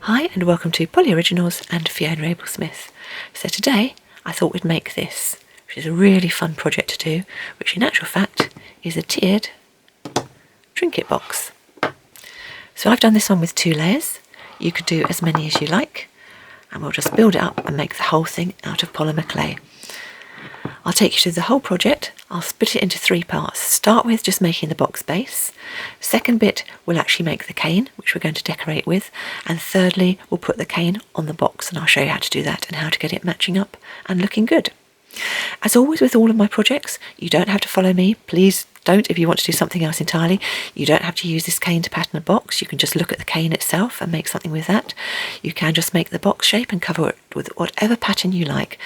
Hi and welcome to PolyOriginals and Fiona Abel-Smith. So today I thought we'd make this, which is a really fun project to do, which in actual fact is a tiered trinket box. So I've done this one with 2 layers. You could do as many as you like, and we'll just build it up and make the whole thing out of polymer clay. I'll take you through the whole project. I'll split it into 3 parts. Start with just making the box base. Second bit, we'll actually make the cane, which we're going to decorate with. And thirdly, we'll put the cane on the box, and I'll show you how to do that and how to get it matching up and looking good. As always with all of my projects, you don't have to follow me. Please don't if you want to do something else entirely. You don't have to use this cane to pattern a box. You can just look at the cane itself and make something with that. You can just make the box shape and cover it with whatever pattern you like.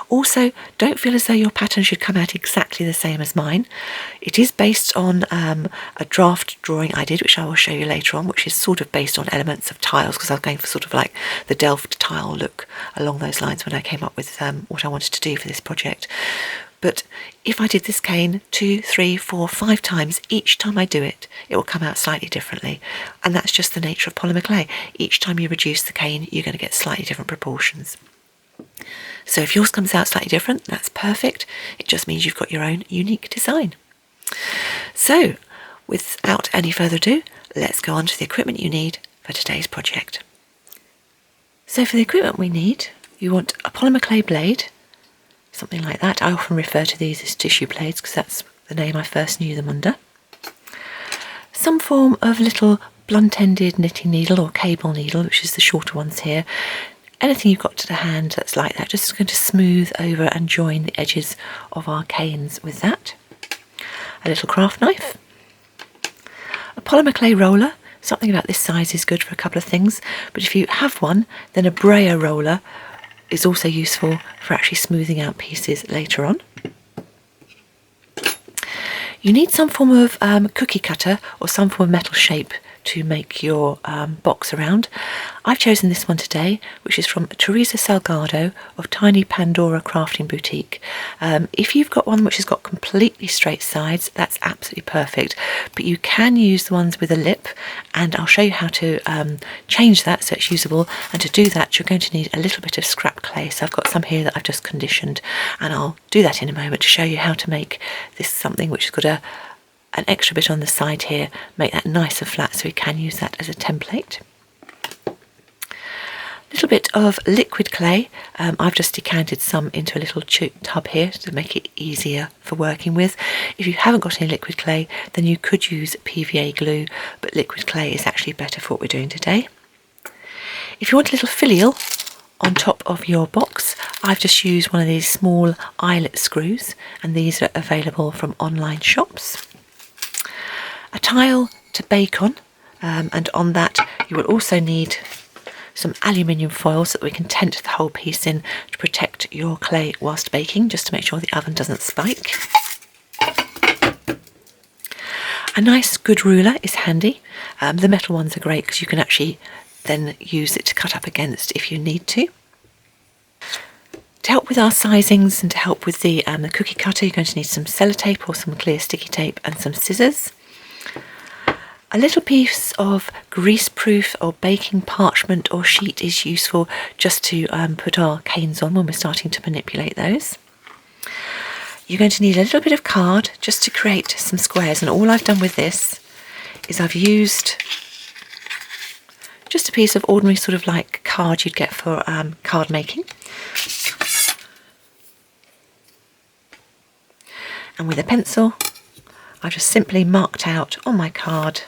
Also, don't feel as though your pattern should come out exactly the same as mine. It is based on a draft drawing I did, which I will show you later on, which is sort of based on elements of tiles, because I was going for sort of like the Delft tile look along those lines when I came up with what I wanted to do for this project. But if I did this cane 2, 3, 4, 5 times, each time I do it, it will come out slightly differently. And that's just the nature of polymer clay. Each time you reduce the cane, you're going to get slightly different proportions. So if yours comes out slightly different, that's perfect. It just means you've got your own unique design. So without any further ado, let's go on to the equipment you need for today's project. So for the equipment we need, you want a polymer clay blade, something like that. I often refer to these as tissue blades because that's the name I first knew them under. Some form of little blunt-ended knitting needle or cable needle, which is the shorter ones here. Anything you've got to the hand that's like that, just going to smooth over and join the edges of our canes with that. A little craft knife. A polymer clay roller. Something about this size is good for a couple of things, but if you have one, then a brayer roller is also useful for actually smoothing out pieces later on. You need some form of cookie cutter or some form of metal shape to make your box around. I've chosen this one today, which is from Teresa Salgado of Tiny Pandora Crafting Boutique. If you've got one which has got completely straight sides, that's absolutely perfect, but you can use the ones with a lip, and I'll show you how to change that so it's usable. And to do that, you're going to need a little bit of scrap clay. So I've got some here that I've just conditioned, and I'll do that in a moment to show you how to make this something which has got an extra bit on the side here, make that nice and flat so we can use that as a template. A little bit of liquid clay. I've just decanted some into a little tub here to make it easier for working with. If you haven't got any liquid clay, then you could use PVA glue, but liquid clay is actually better for what we're doing today. If you want a little finial on top of your box, I've just used one of these small eyelet screws, and these are available from online shops. A tile to bake on, and on that you will also need some aluminium foil so that we can tent the whole piece in to protect your clay whilst baking, just to make sure the oven doesn't spike. A nice good ruler is handy. The metal ones are great because you can actually then use it to cut up against if you need to. To help with our sizings and to help with the cookie cutter, you're going to need some sellotape or some clear sticky tape and some scissors. A little piece of grease-proof or baking parchment or sheet is useful just to put our canes on when we're starting to manipulate those. You're going to need a little bit of card just to create some squares, and all I've done with this is I've used just a piece of ordinary sort of like card you'd get for card making. And with a pencil, I've just simply marked out on my card,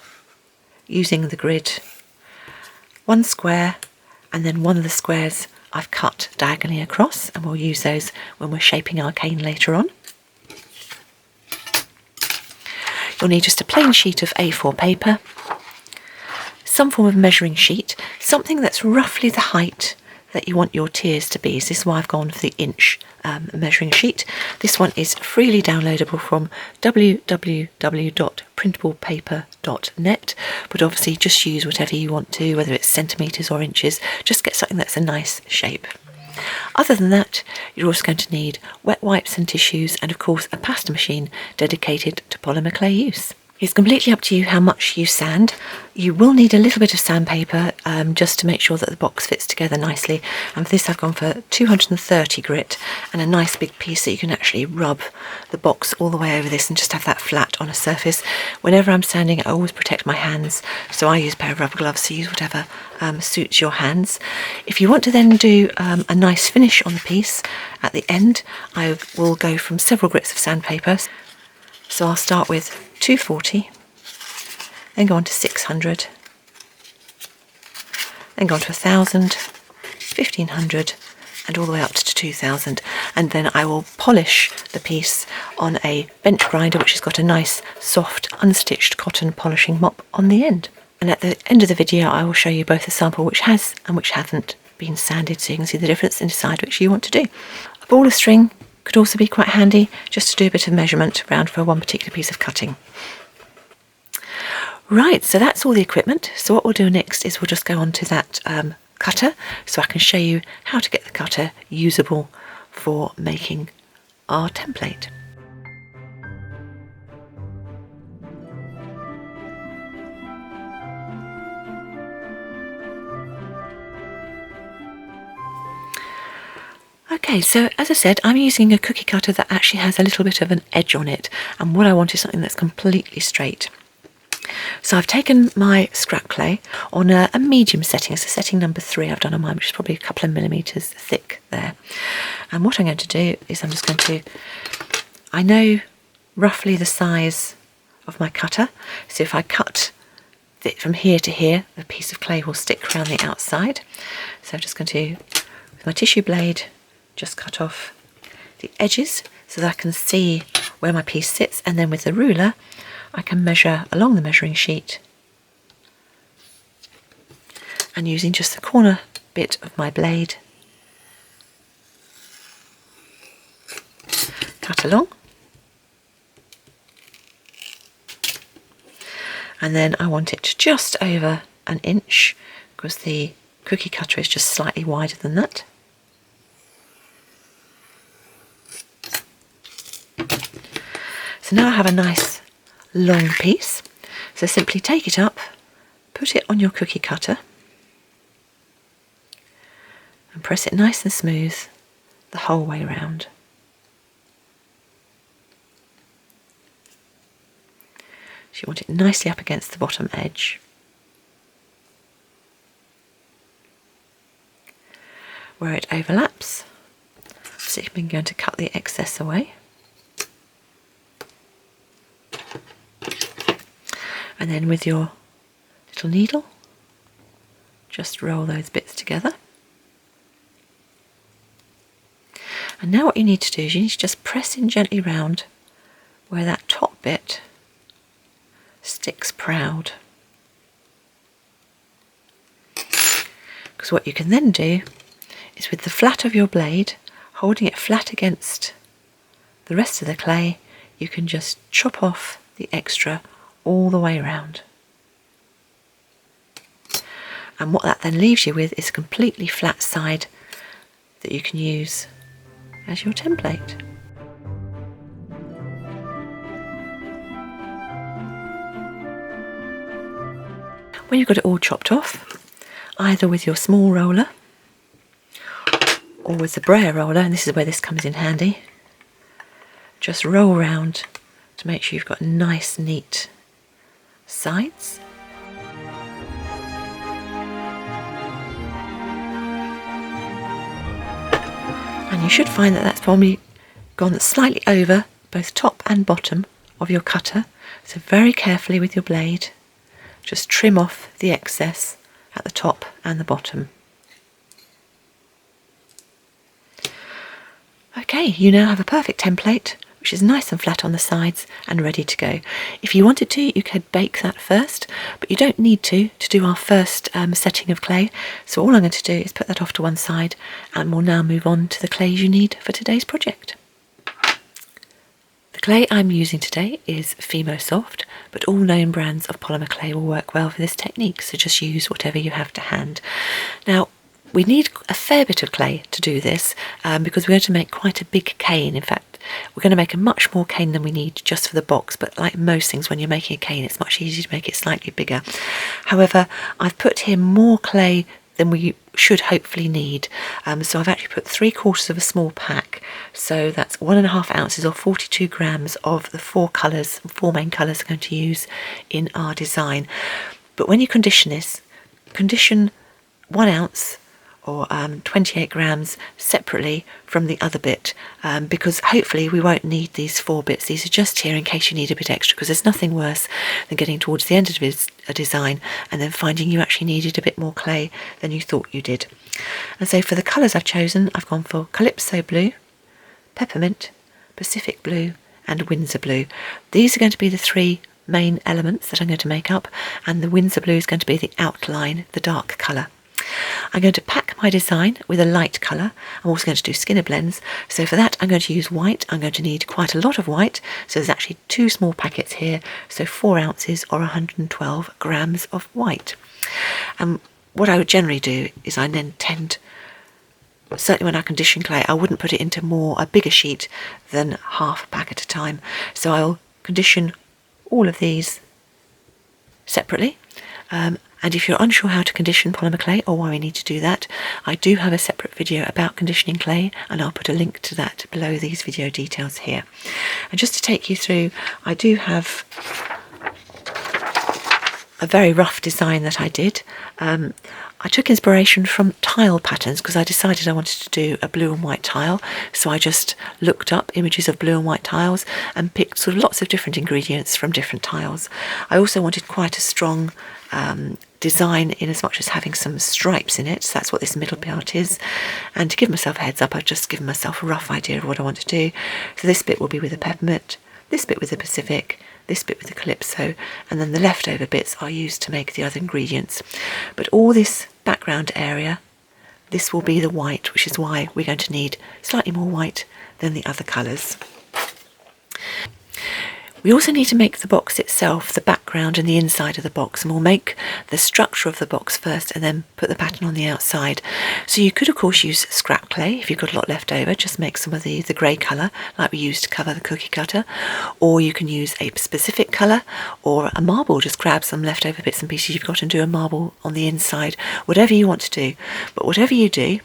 using the grid, one square, and then one of the squares I've cut diagonally across, and we'll use those when we're shaping our cane later on. You'll need just a plain sheet of A4 paper, some form of measuring sheet, something that's roughly the height that you want your tiers to be. So this is why I've gone for the inch measuring sheet. This one is freely downloadable from www.printablepaper.net, but obviously just use whatever you want to, whether it's centimetres or inches. Just get something that's a nice shape. Other than that, you're also going to need wet wipes and tissues, and of course a pasta machine dedicated to polymer clay use. It's completely up to you how much you sand. You will need a little bit of sandpaper just to make sure that the box fits together nicely. And for this I've gone for 230 grit and a nice big piece that you can actually rub the box all the way over this and just have that flat on a surface. Whenever I'm sanding, I always protect my hands, so I use a pair of rubber gloves, so use whatever suits your hands. If you want to then do a nice finish on the piece at the end, I will go from several grits of sandpaper. So I'll start with 240, then go on to 600, then go on to 1000, 1500 and all the way up to 2000, and then I will polish the piece on a bench grinder which has got a nice soft unstitched cotton polishing mop on the end. And at the end of the video I will show you both a sample which has and which hasn't been sanded, so you can see the difference and decide which you want to do. A ball of string could also be quite handy just to do a bit of measurement around for one particular piece of cutting. Right, so that's all the equipment. So what we'll do next is we'll just go on to that cutter so I can show you how to get the cutter usable for making our template. Okay, so as I said, I'm using a cookie cutter that actually has a little bit of an edge on it, and what I want is something that's completely straight. So I've taken my scrap clay on a medium setting. It's a setting number 3 I've done on mine, which is probably a couple of millimetres thick there. And what I'm going to do is I'm just going to, I know roughly the size of my cutter, so if I cut it from here to here, the piece of clay will stick around the outside. So I'm just going to, with my tissue blade, just cut off the edges so that I can see where my piece sits, and then with the ruler I can measure along the measuring sheet, and using just the corner bit of my blade cut along, and then I want it just over an inch because the cookie cutter is just slightly wider than that. So now I have a nice long piece, so simply take it up, put it on your cookie cutter and press it nice and smooth the whole way round. So you want it nicely up against the bottom edge. Where it overlaps, so you're going to cut the excess away. And then with your little needle, just roll those bits together. And now what you need to do is you need to just press in gently round where that top bit sticks proud. Because what you can then do is with the flat of your blade, holding it flat against the rest of the clay, you can just chop off the extra all the way around. And what that then leaves you with is a completely flat side that you can use as your template. When you've got it all chopped off, either with your small roller or with the brayer roller, and this is where this comes in handy, just roll round to make sure you've got nice neat sides. And you should find that that's probably gone slightly over both top and bottom of your cutter, so very carefully with your blade just trim off the excess at the top and the bottom. Okay, you now have a perfect template which is nice and flat on the sides and ready to go. If you wanted to, you could bake that first, but you don't need to do our first setting of clay. So all I'm going to do is put that off to one side, and we'll now move on to the clays you need for today's project. The clay I'm using today is Fimo Soft, but all known brands of polymer clay will work well for this technique, so just use whatever you have to hand. Now, We need a fair bit of clay to do this because we're going to make quite a big cane. In fact, we're going to make a much more cane than we need just for the box, but like most things, when you're making a cane, it's much easier to make it slightly bigger. However, I've put here more clay than we should hopefully need. So I've actually put 3/4 of a small pack. So that's 1.5 ounces or 42 grams of the four main colours I'm going to use in our design. But when you condition this, condition 1 ounce or 28 grams separately from the other bit, because hopefully we won't need these 4 bits. These are just here in case you need a bit extra, because there's nothing worse than getting towards the end of a design and then finding you actually needed a bit more clay than you thought you did. And so for the colours I've chosen, I've gone for Calypso Blue, Peppermint, Pacific Blue and Windsor Blue. These are going to be the 3 main elements that I'm going to make up, and the Windsor Blue is going to be the outline, the dark colour. I'm going to pack my design with a light colour. I'm also going to do Skinner blends. So for that I'm going to use white. I'm going to need quite a lot of white. So there's actually 2 small packets here. So 4 ounces or 112 grams of white. And what I would generally do is I then tend, certainly when I condition clay, I wouldn't put it into a bigger sheet than half a pack at a time. So I'll condition all of these separately. And if you're unsure how to condition polymer clay or why we need to do that, I do have a separate video about conditioning clay, and I'll put a link to that below these video details here. And just to take you through, I do have a very rough design that I did. I took inspiration from tile patterns because I decided I wanted to do a blue and white tile, so I just looked up images of blue and white tiles and picked sort of lots of different ingredients from different tiles. I also wanted quite a strong design in as much as having some stripes in it, so that's what this middle part is. And to give myself a heads up, I've just given myself a rough idea of what I want to do. So this bit will be with the Peppermint, this bit with the Pacific, this bit with the Calypso, and then the leftover bits are used to make the other ingredients. But all this background area, this will be the white, which is why we're going to need slightly more white than the other colours. We also need to make the box itself, the background and the inside of the box, and we'll make the structure of the box first and then put the pattern on the outside. So you could of course use scrap clay if you've got a lot left over, just make some of the grey colour like we used to cover the cookie cutter, or you can use a specific colour or a marble, just grab some leftover bits and pieces you've got and do a marble on the inside, whatever you want to do. But whatever you do,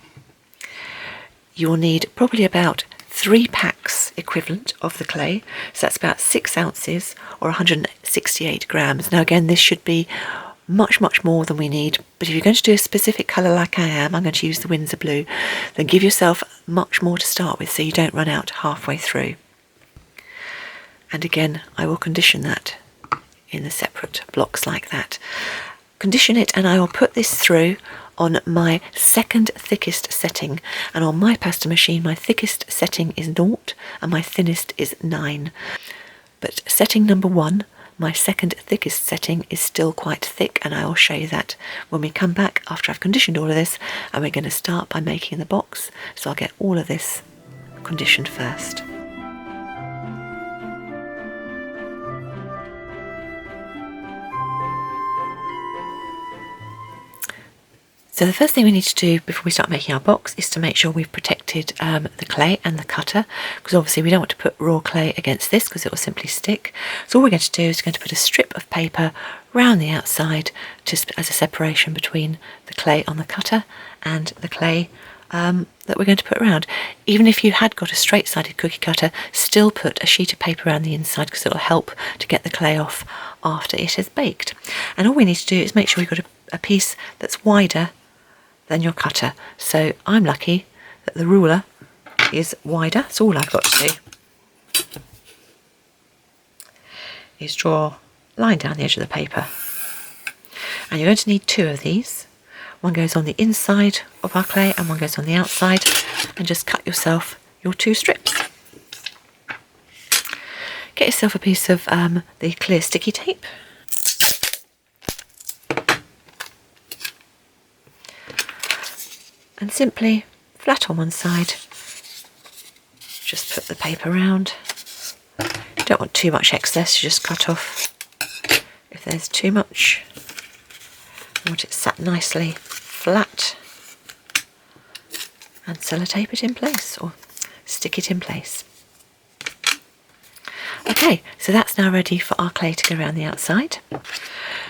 you'll need probably about 3 packs equivalent of the clay, so that's about 6 ounces or 168 grams. Now again, this should be much more than we need, but if you're going to do a specific colour like I am, I'm going to use the Windsor Blue, then give yourself much more to start with so you don't run out halfway through. And again, I will condition that in the separate blocks like that. Condition it, and I will put this through on my second thickest setting, and on my pasta machine my thickest setting is 0 and my thinnest is 9. But setting number 1, my second thickest setting, is still quite thick, and I will show you that when we come back after I've conditioned all of this, and we're going to start by making the box. So I'll get all of this conditioned first. So the first thing we need to do before we start making our box is to make sure we've protected the clay and the cutter, because obviously we don't want to put raw clay against this because it will simply stick. So all we're going to do is going to put a strip of paper round the outside just as a separation between the clay on the cutter and the clay that we're going to put around. Even if you had got a straight-sided cookie cutter, still put a sheet of paper around the inside because it'll help to get the clay off after it has baked. And all we need to do is make sure we've got a piece that's wider than your cutter. So I'm lucky that the ruler is wider. That's all I've got to do is draw a line down the edge of the paper. And you're going to need 2 of these. One goes on the inside of our clay and one goes on the outside, and just cut yourself your 2 strips. Get yourself a piece of the clear sticky tape. And simply, flat on one side, just put the paper around. You don't want too much excess, you just cut off if there's too much. You want it sat nicely flat. and sellotape it in place, or stick it in place. Okay, so that's now ready for our clay to go around the outside.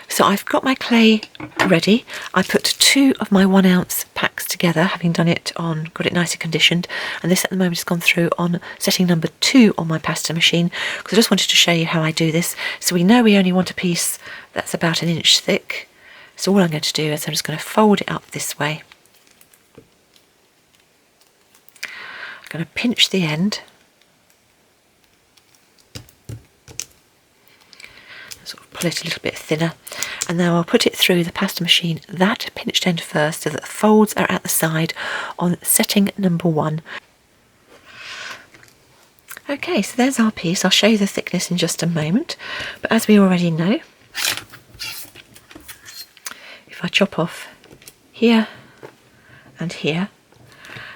So I've got my clay ready. I put 2 of my 1 ounce packs together, having done it on, got it nicely conditioned, and this at the moment has gone through on setting number 2 on my pasta machine, because I just wanted to show you how I do this. So we know we only want a piece that's about 1 inch thick. So all I'm going to do is I'm just going to fold it up this way. I'm going to pinch the end. Sort of pull it a little bit thinner, and now I'll put it through the pasta machine, that pinched end first, so that the folds are at the side on setting number 1. Okay, so there's our piece. I'll show you the thickness in just a moment, but as we already know, if I chop off here and here,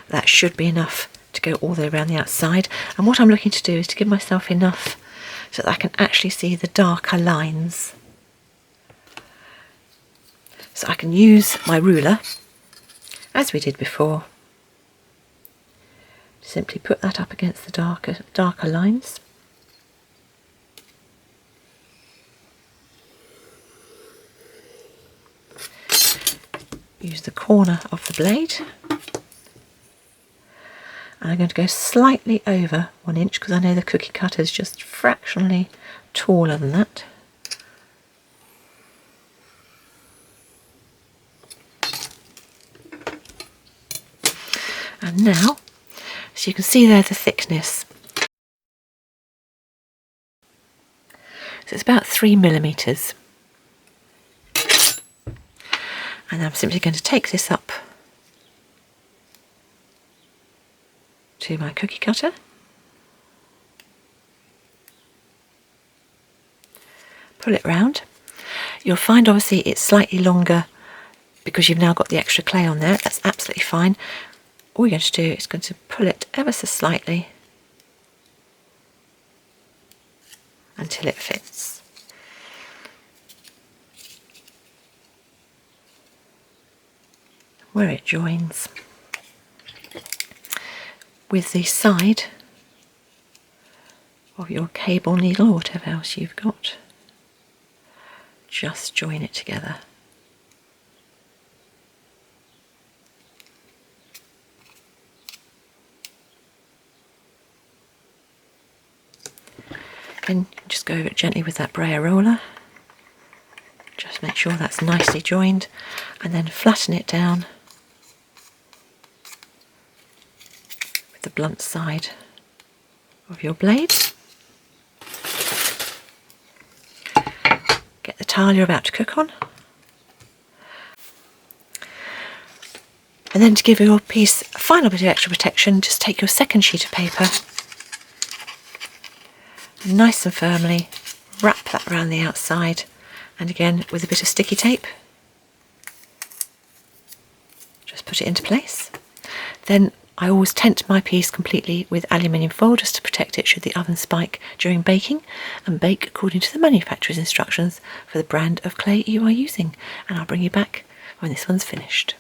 that should be enough to go all the way around the outside. And what I'm looking to do is to give myself enough so that I can actually see the darker lines. So I can use my ruler, as we did before, simply put that up against the darker lines. Use the corner of the blade, and I'm going to go slightly over 1 inch because I know the cookie cutter is just fractionally taller than that. And now, so you can see there the thickness. So it's about 3 millimeters. And I'm simply going to take this up to my cookie cutter. Pull it round. You'll find obviously it's slightly longer because you've now got the extra clay on there. That's absolutely fine. All you're going to do is going to pull it ever so slightly until it fits. Where it joins with the side of your cable needle or whatever else you've got. Just join it together. Then just go over it gently with that brayer roller. Just make sure that's nicely joined, and then flatten it down with the blunt side of your blade. Get the tile you're about to cook on. And then to give your piece a final bit of extra protection, just take your second sheet of paper and nice and firmly wrap that around the outside, and again with a bit of sticky tape just put it into place. Then I always tent my piece completely with aluminium foil just to protect it should the oven spike during baking, and bake according to the manufacturer's instructions for the brand of clay you are using, and I'll bring you back when this one's finished.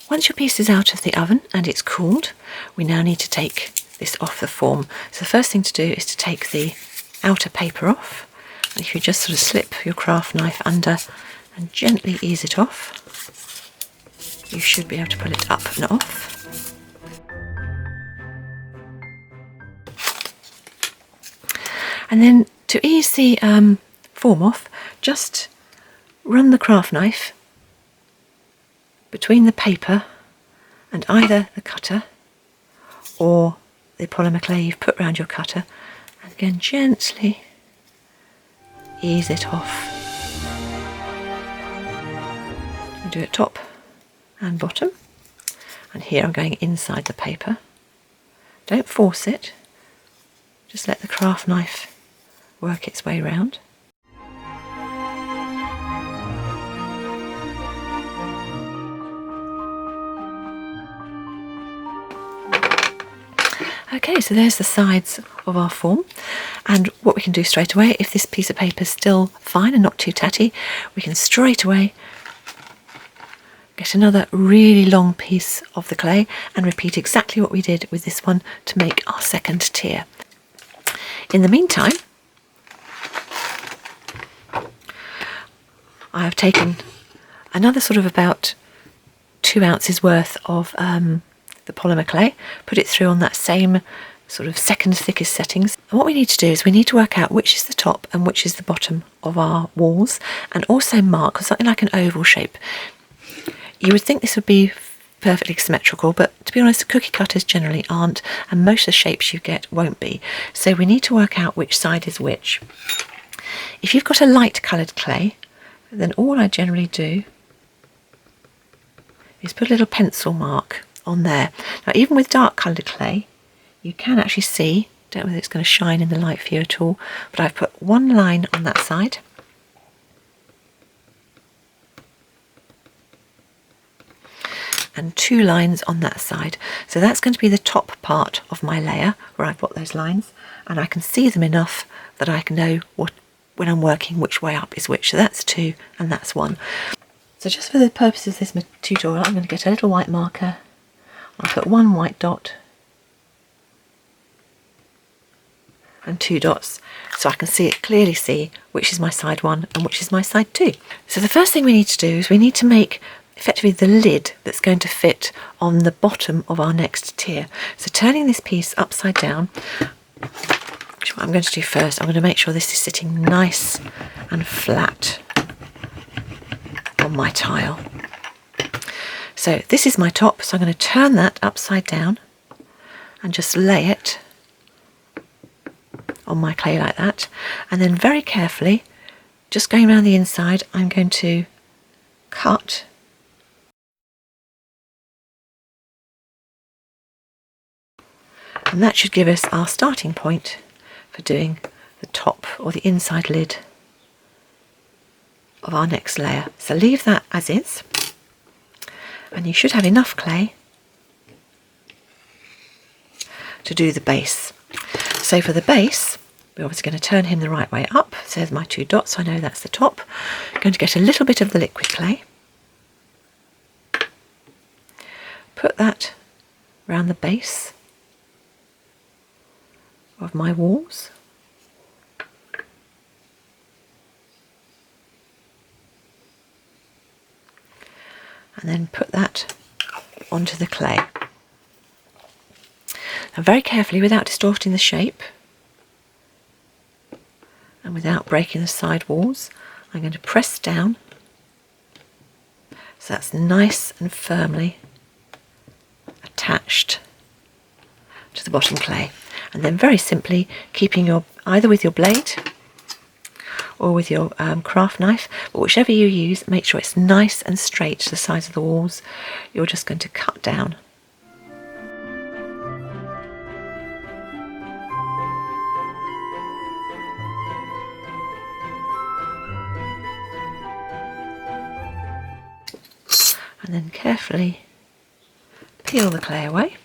Once your piece is out of the oven and it's cooled, we now need to take this off the form. So the first thing to do is to take the outer paper off, and if you just sort of slip your craft knife under and gently ease it off, you should be able to pull it up and off. And then to ease the form off, just run the craft knife between the paper and either the cutter or the polymer clay you've put around your cutter, and again gently ease it off. And do it top and bottom, and here I'm going inside the paper. Don't force it, just let the craft knife work its way round. Okay, so there's the sides of our form, and what we can do straight away, if this piece of paper is still fine and not too tatty, we can straight away Get another really long piece of the clay and repeat exactly what we did with this one to make our second tier. In the meantime, I have taken another sort of about 2 ounces worth of the polymer clay, put it through on that same sort of second thickest settings. And what we need to do is we need to work out which is the top and which is the bottom of our walls, and also mark something like an oval shape. You would think this would be perfectly symmetrical, but to be honest, cookie cutters generally aren't, and most of the shapes you get won't be. So we need to work out which side is which. If you've got a light coloured clay, then all I generally do is put a little pencil mark on there. Now, even with dark coloured clay, you can actually see, don't know whether it's going to shine in the light for you at all, but I've put one line on that side, and 2 lines on that side. So that's going to be the top part of my layer where I've got those lines, and I can see them enough that I can know when I'm working which way up is which. So that's 2 and that's 1. So just for the purposes of this tutorial, I'm going to get a little white marker. I'll put 1 white dot and 2 dots so I can clearly see which is my side 1 and which is my side 2. So the first thing we need to do is we need to make effectively the lid that's going to fit on the bottom of our next tier. So turning this piece upside down, which what I'm going to do first, I'm going to make sure this is sitting nice and flat on my tile. So this is my top, so I'm going to turn that upside down and just lay it on my clay like that, and then very carefully, just going around the inside, I'm going to cut and that should give us our starting point for doing the top or the inside lid of our next layer. So leave that as is, and you should have enough clay to do the base. So for the base, we're obviously going to turn him the right way up. So there's my 2 dots, so I know that's the top. I'm going to get a little bit of the liquid clay, put that around the base of my walls, and then put that onto the clay. And very carefully, without distorting the shape and without breaking the side walls, I'm going to press down so that's nice and firmly attached to the bottom clay. And then very simply, keeping either with your blade or with your craft knife, but whichever you use, make sure it's nice and straight to the sides of the walls. You're just going to cut down. And then carefully peel the clay away.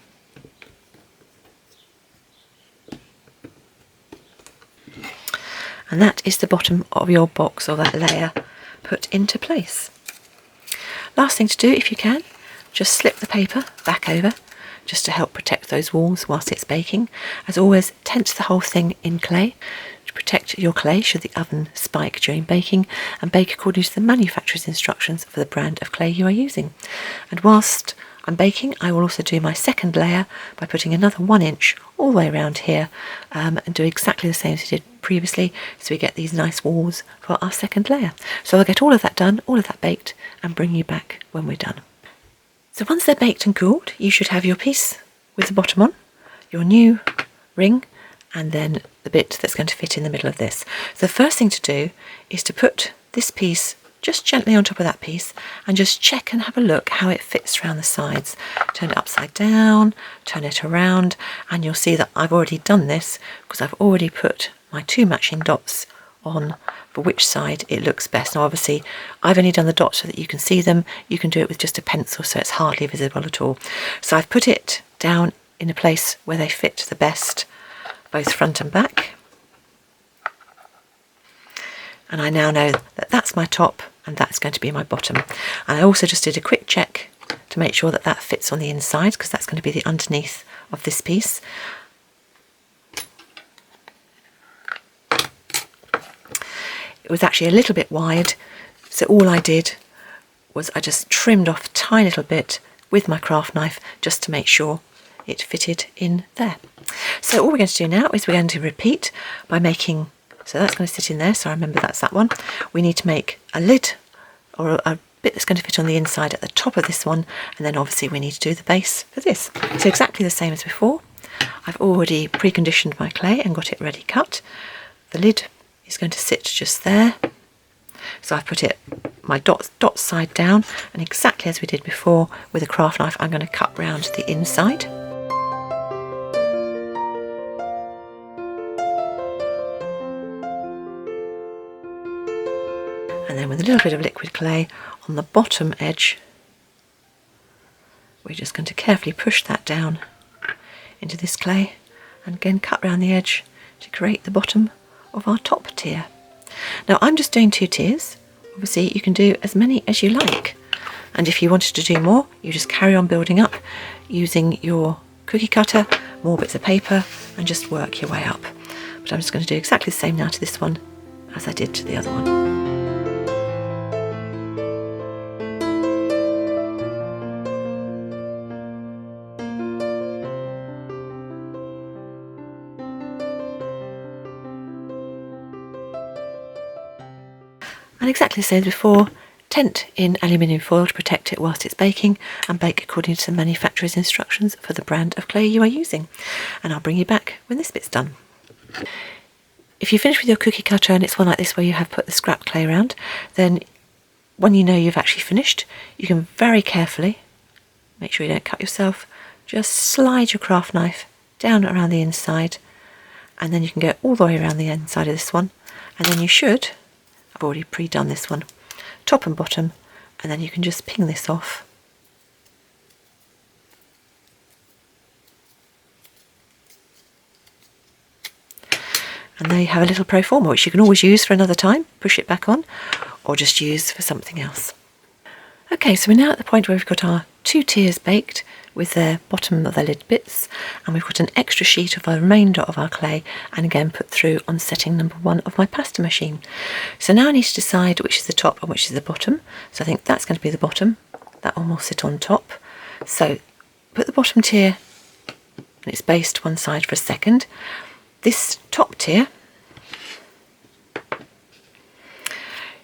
And that is the bottom of your box, or that layer, put into place. Last thing to do, if you can, just slip the paper back over just to help protect those walls whilst it's baking. As always, tense the whole thing in clay to protect your clay should the oven spike during baking, and bake according to the manufacturer's instructions for the brand of clay you are using. And whilst I'm baking, I will also do my second layer by putting another 1 inch all the way around here, and do exactly the same as we did previously, so we get these nice walls for our second layer. So I'll get all of that done, all of that baked, and bring you back when we're done. So once they're baked and cooled, you should have your piece with the bottom on, your new ring, and then the bit that's going to fit in the middle of this. So the first thing to do is to put this piece just gently on top of that piece and just check and have a look how it fits around the sides. Turn it upside down, turn it around, and you'll see that I've already done this because I've already put my 2 matching dots on for which side it looks best. Now obviously I've only done the dots so that you can see them. You can do it with just a pencil so it's hardly visible at all. So I've put it down in a place where they fit the best, both front and back. And I now know that that's my top and that's going to be my bottom. And I also just did a quick check to make sure that that fits on the inside, because that's going to be the underneath of this piece. It was actually a little bit wide, so all I did was I just trimmed off a tiny little bit with my craft knife just to make sure it fitted in there. So all we're going to do now is we're going to repeat by making, so that's going to sit in there, so I remember that's that one. We need to make a lid, or a bit that's going to fit on the inside at the top of this one, and then obviously we need to do the base for this. So exactly the same as before. I've already preconditioned my clay and got it ready cut. The lid is going to sit just there. So I've put it, my dot side down, and exactly as we did before with a craft knife, I'm going to cut round the inside. And then with a little bit of liquid clay on the bottom edge, we're just going to carefully push that down into this clay and again cut round the edge to create the bottom of our top tier. Now I'm just doing 2 tiers. Obviously you can do as many as you like, and if you wanted to do more, you just carry on building up using your cookie cutter, more bits of paper, and just work your way up. But I'm just going to do exactly the same now to this one as I did to the other one. And exactly the same as before, tent in aluminium foil to protect it whilst it's baking, and bake according to the manufacturer's instructions for the brand of clay you are using. And I'll bring you back when this bit's done. If you finish with your cookie cutter and it's one like this where you have put the scrap clay around, then when you know you've actually finished, you can very carefully, make sure you don't cut yourself, just slide your craft knife down around the inside, and then you can go all the way around the inside of this one, and then you should, I've already pre-done this one, top and bottom, and then you can just ping this off. And there you have a little pro forma, which you can always use for another time, push it back on, or just use for something else. Okay, so we're now at the point where we've got our 2 tiers baked with the bottom of the lid bits, and we've got an extra sheet of the remainder of our clay, and again put through on setting number 1 of my pasta machine. So now I need to decide which is the top and which is the bottom. So I think that's going to be the bottom, that one will sit on top. So put the bottom tier, and it's based one side for a second. This top tier,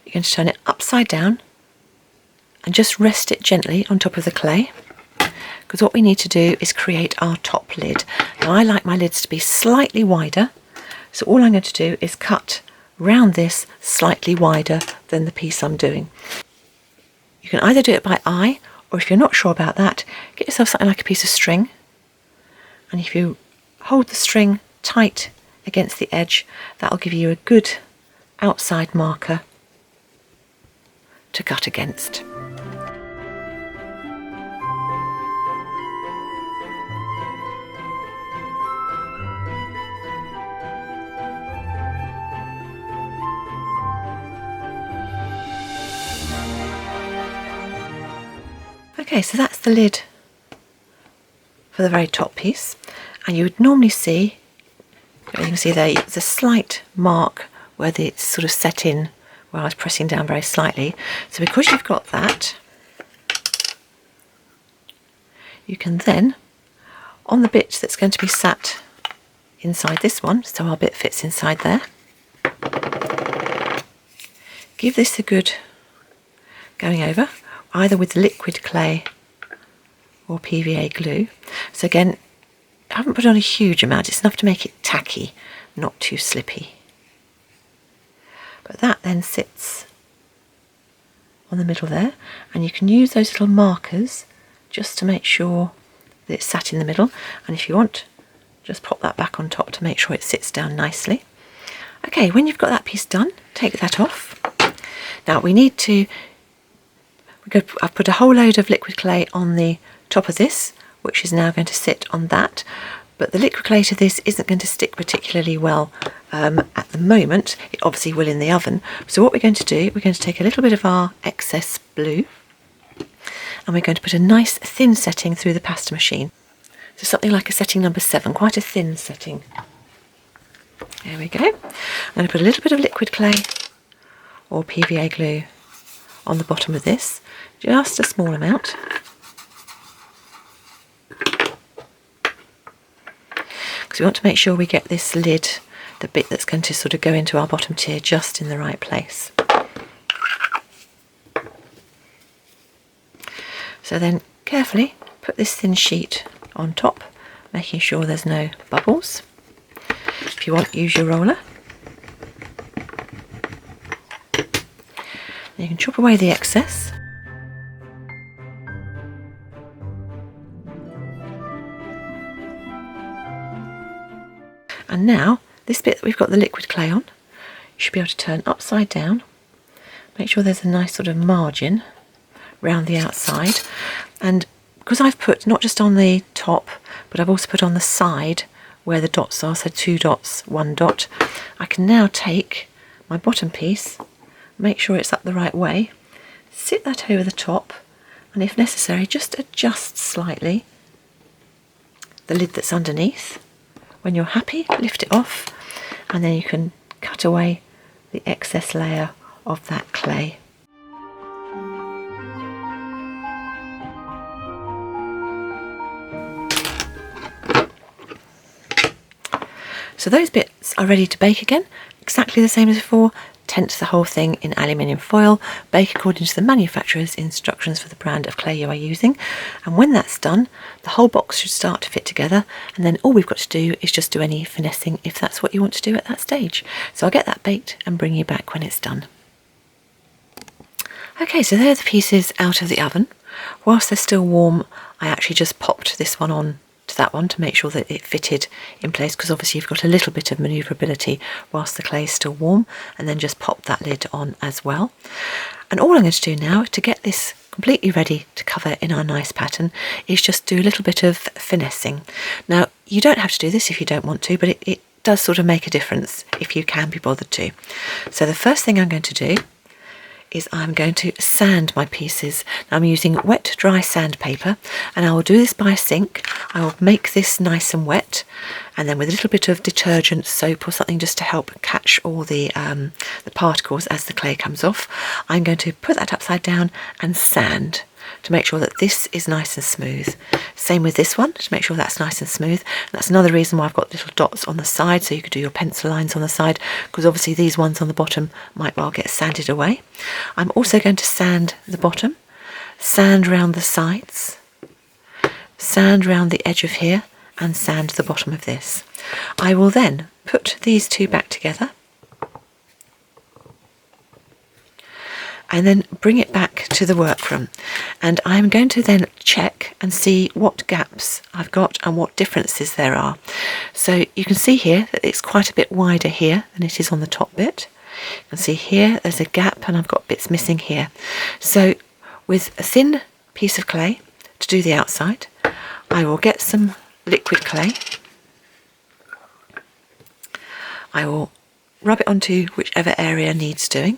you're going to turn it upside down and just rest it gently on top of the clay, because what we need to do is create our top lid. Now I like my lids to be slightly wider, so all I'm going to do is cut round this slightly wider than the piece I'm doing. You can either do it by eye, or if you're not sure about that, get yourself something like a piece of string, and if you hold the string tight against the edge, that'll give you a good outside marker to cut against. Okay, so that's the lid for the very top piece, and you would normally see, you can see there, there's a slight mark where it's sort of set in, where I was pressing down very slightly. So because you've got that, you can then, on the bit that's going to be sat inside this one, so our bit fits inside there, give this a good going over, either with liquid clay or PVA glue. So again, I haven't put on a huge amount, it's enough to make it tacky, not too slippy. But that then sits on the middle there, and you can use those little markers just to make sure that it's sat in the middle, and if you want, just pop that back on top to make sure it sits down nicely. Okay, when you've got that piece done, take that off. Now we need to, I've put a whole load of liquid clay on the top of this, which is now going to sit on that. but the liquid clay to this isn't going to stick particularly well at the moment. It obviously will in the oven. So what we're going to do, we're going to take a little bit of our excess blue and we're going to put a nice thin setting through the pasta machine. So something like a setting number 7, quite a thin setting. There we go. I'm going to put a little bit of liquid clay or PVA glue on the bottom of this, just a small amount. Because we want to make sure we get this lid, the bit that's going to sort of go into our bottom tier, just in the right place. So then carefully put this thin sheet on top, making sure there's no bubbles. If you want, use your roller. You can chop away the excess. And now, this bit that we've got the liquid clay on, you should be able to turn upside down. Make sure there's a nice sort of margin round the outside. And because I've put not just on the top, but I've also put on the side where the dots are, so 2 dots, 1 dot, I can now take my bottom piece, make sure it's up the right way, sit that over the top, and if necessary, just adjust slightly the lid that's underneath. When you're happy, lift it off, and then you can cut away the excess layer of that clay. So those bits are ready to bake again, exactly the same as before. Tent the whole thing in aluminium foil, bake according to the manufacturer's instructions for the brand of clay you are using, and when that's done, the whole box should start to fit together, and then all we've got to do is just do any finessing if that's what you want to do at that stage. So I'll get that baked and bring you back when it's done. Okay, so there are the pieces out of the oven. Whilst they're still warm, I actually just popped this one on to that one to make sure that it fitted in place, because obviously you've got a little bit of manoeuvrability whilst the clay is still warm, and then just pop that lid on as well. And all I'm going to do now to get this completely ready to cover in our nice pattern is just do a little bit of finessing. Now you don't have to do this if you don't want to, but it does sort of make a difference if you can be bothered to. So the first thing I'm going to do is I'm going to sand my pieces. Now I'm using wet dry sandpaper, and I will do this by a sink. I will make this nice and wet, and then with a little bit of detergent, soap or something just to help catch all the particles as the clay comes off, I'm going to put that upside down and sand to make sure that this is nice and smooth. Same with this one, to make sure that's nice and smooth. And that's another reason why I've got little dots on the side, so you could do your pencil lines on the side, because obviously these ones on the bottom might well get sanded away. I'm also going to sand the bottom, sand around the sides, sand around the edge of here, and sand the bottom of this. I will then put these two back together and then bring it back to the workroom, and I'm going to then check and see what gaps I've got and what differences there are. So you can see here that it's quite a bit wider here than it is on the top bit. You can see here there's a gap and I've got bits missing here. So with a thin piece of clay to do the outside, I will get some liquid clay. I will rub it onto whichever area needs doing.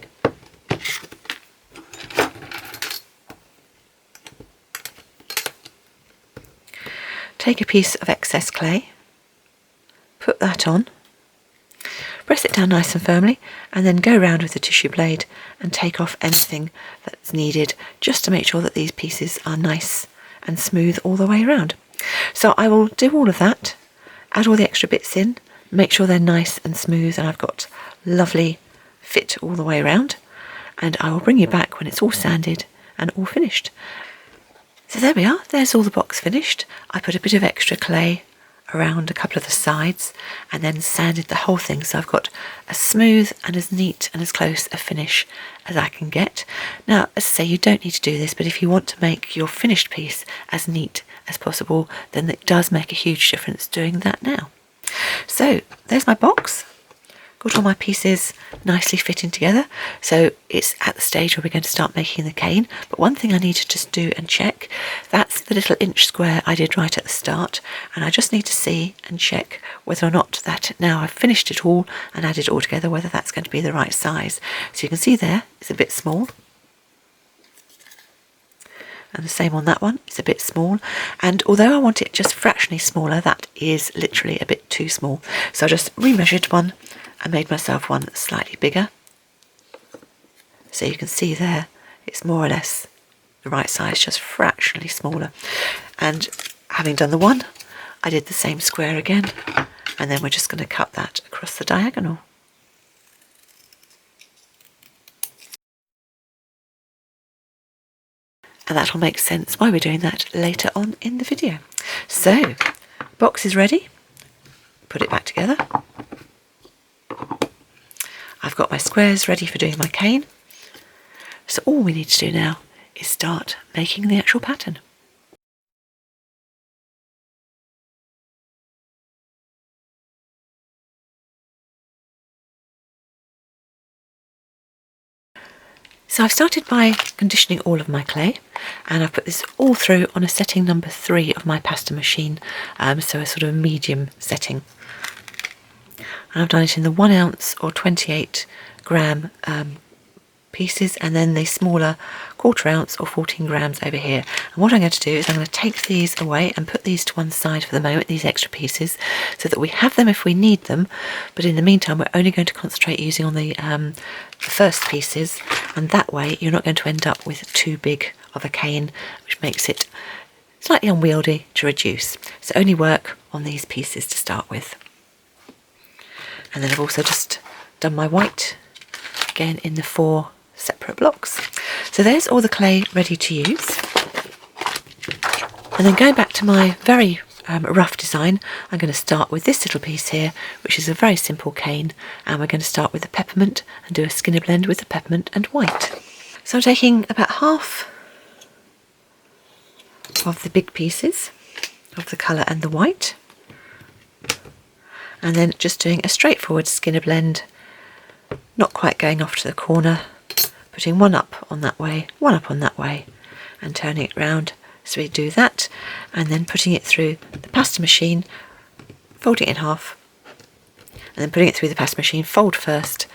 Take a piece of excess clay, put that on, press it down nice and firmly, and then go around with the tissue blade and take off anything that's needed, just to make sure that these pieces are nice and smooth all the way around. So I will do all of that, add all the extra bits in, make sure they're nice and smooth, and I've got lovely fit all the way around, and I will bring you back when it's all sanded and all finished. So there we are, there's all the box finished. I put a bit of extra clay around a couple of the sides and then sanded the whole thing, so I've got as smooth and as neat and as close a finish as I can get. Now, as I say, you don't need to do this, but if you want to make your finished piece as neat as possible, then it does make a huge difference doing that now. So there's my box, got all my pieces nicely fitting together, so it's at the stage where we're going to start making the cane. But one thing I need to just do and check, that's the little inch square I did right at the start, and I just need to see and check whether or not that, now I've finished it all and added it all together, whether that's going to be the right size. So you can see there it's a bit small, and the same on that one, it's a bit small, and although I want it just fractionally smaller, that is literally a bit too small. So I just remeasured one and made myself one slightly bigger. So you can see there it's more or less the right size, just fractionally smaller. And having done the one, I did the same square again, and then we're just going to cut that across the diagonal. And that'll make sense why we're doing that later on in the video. So, box is ready. Put it back together. I've got my squares ready for doing my cane. So all we need to do now is start making the actual pattern. So I've started by conditioning all of my clay, and I've put this all through on a setting number 3 of my pasta machine, so a sort of medium setting. And I've done it in the 1 ounce or 28 gram pieces, and then the smaller 1/4 ounce or 14 grams over here. And what I'm going to do is I'm going to take these away and put these to one side for the moment, these extra pieces, so that we have them if we need them, but in the meantime we're only going to concentrate using on the first pieces, and that way you're not going to end up with too big of a cane, which makes it slightly unwieldy to reduce. So only work on these pieces to start with. And then I've also just done my white again in the 4 separate blocks. So there's all the clay ready to use. And then going back to my very rough design, I'm going to start with this little piece here, which is a very simple cane, and we're going to start with the peppermint and do a skinner blend with the peppermint and white. So I'm taking about half of the big pieces of the colour and the white, and then just doing a straightforward skinner blend, not quite going off to the corner, putting one up on that way, one up on that way, and turning it round. So we do that, and then putting it through the pasta machine, folding it in half, and then putting it through the pasta machine, fold first,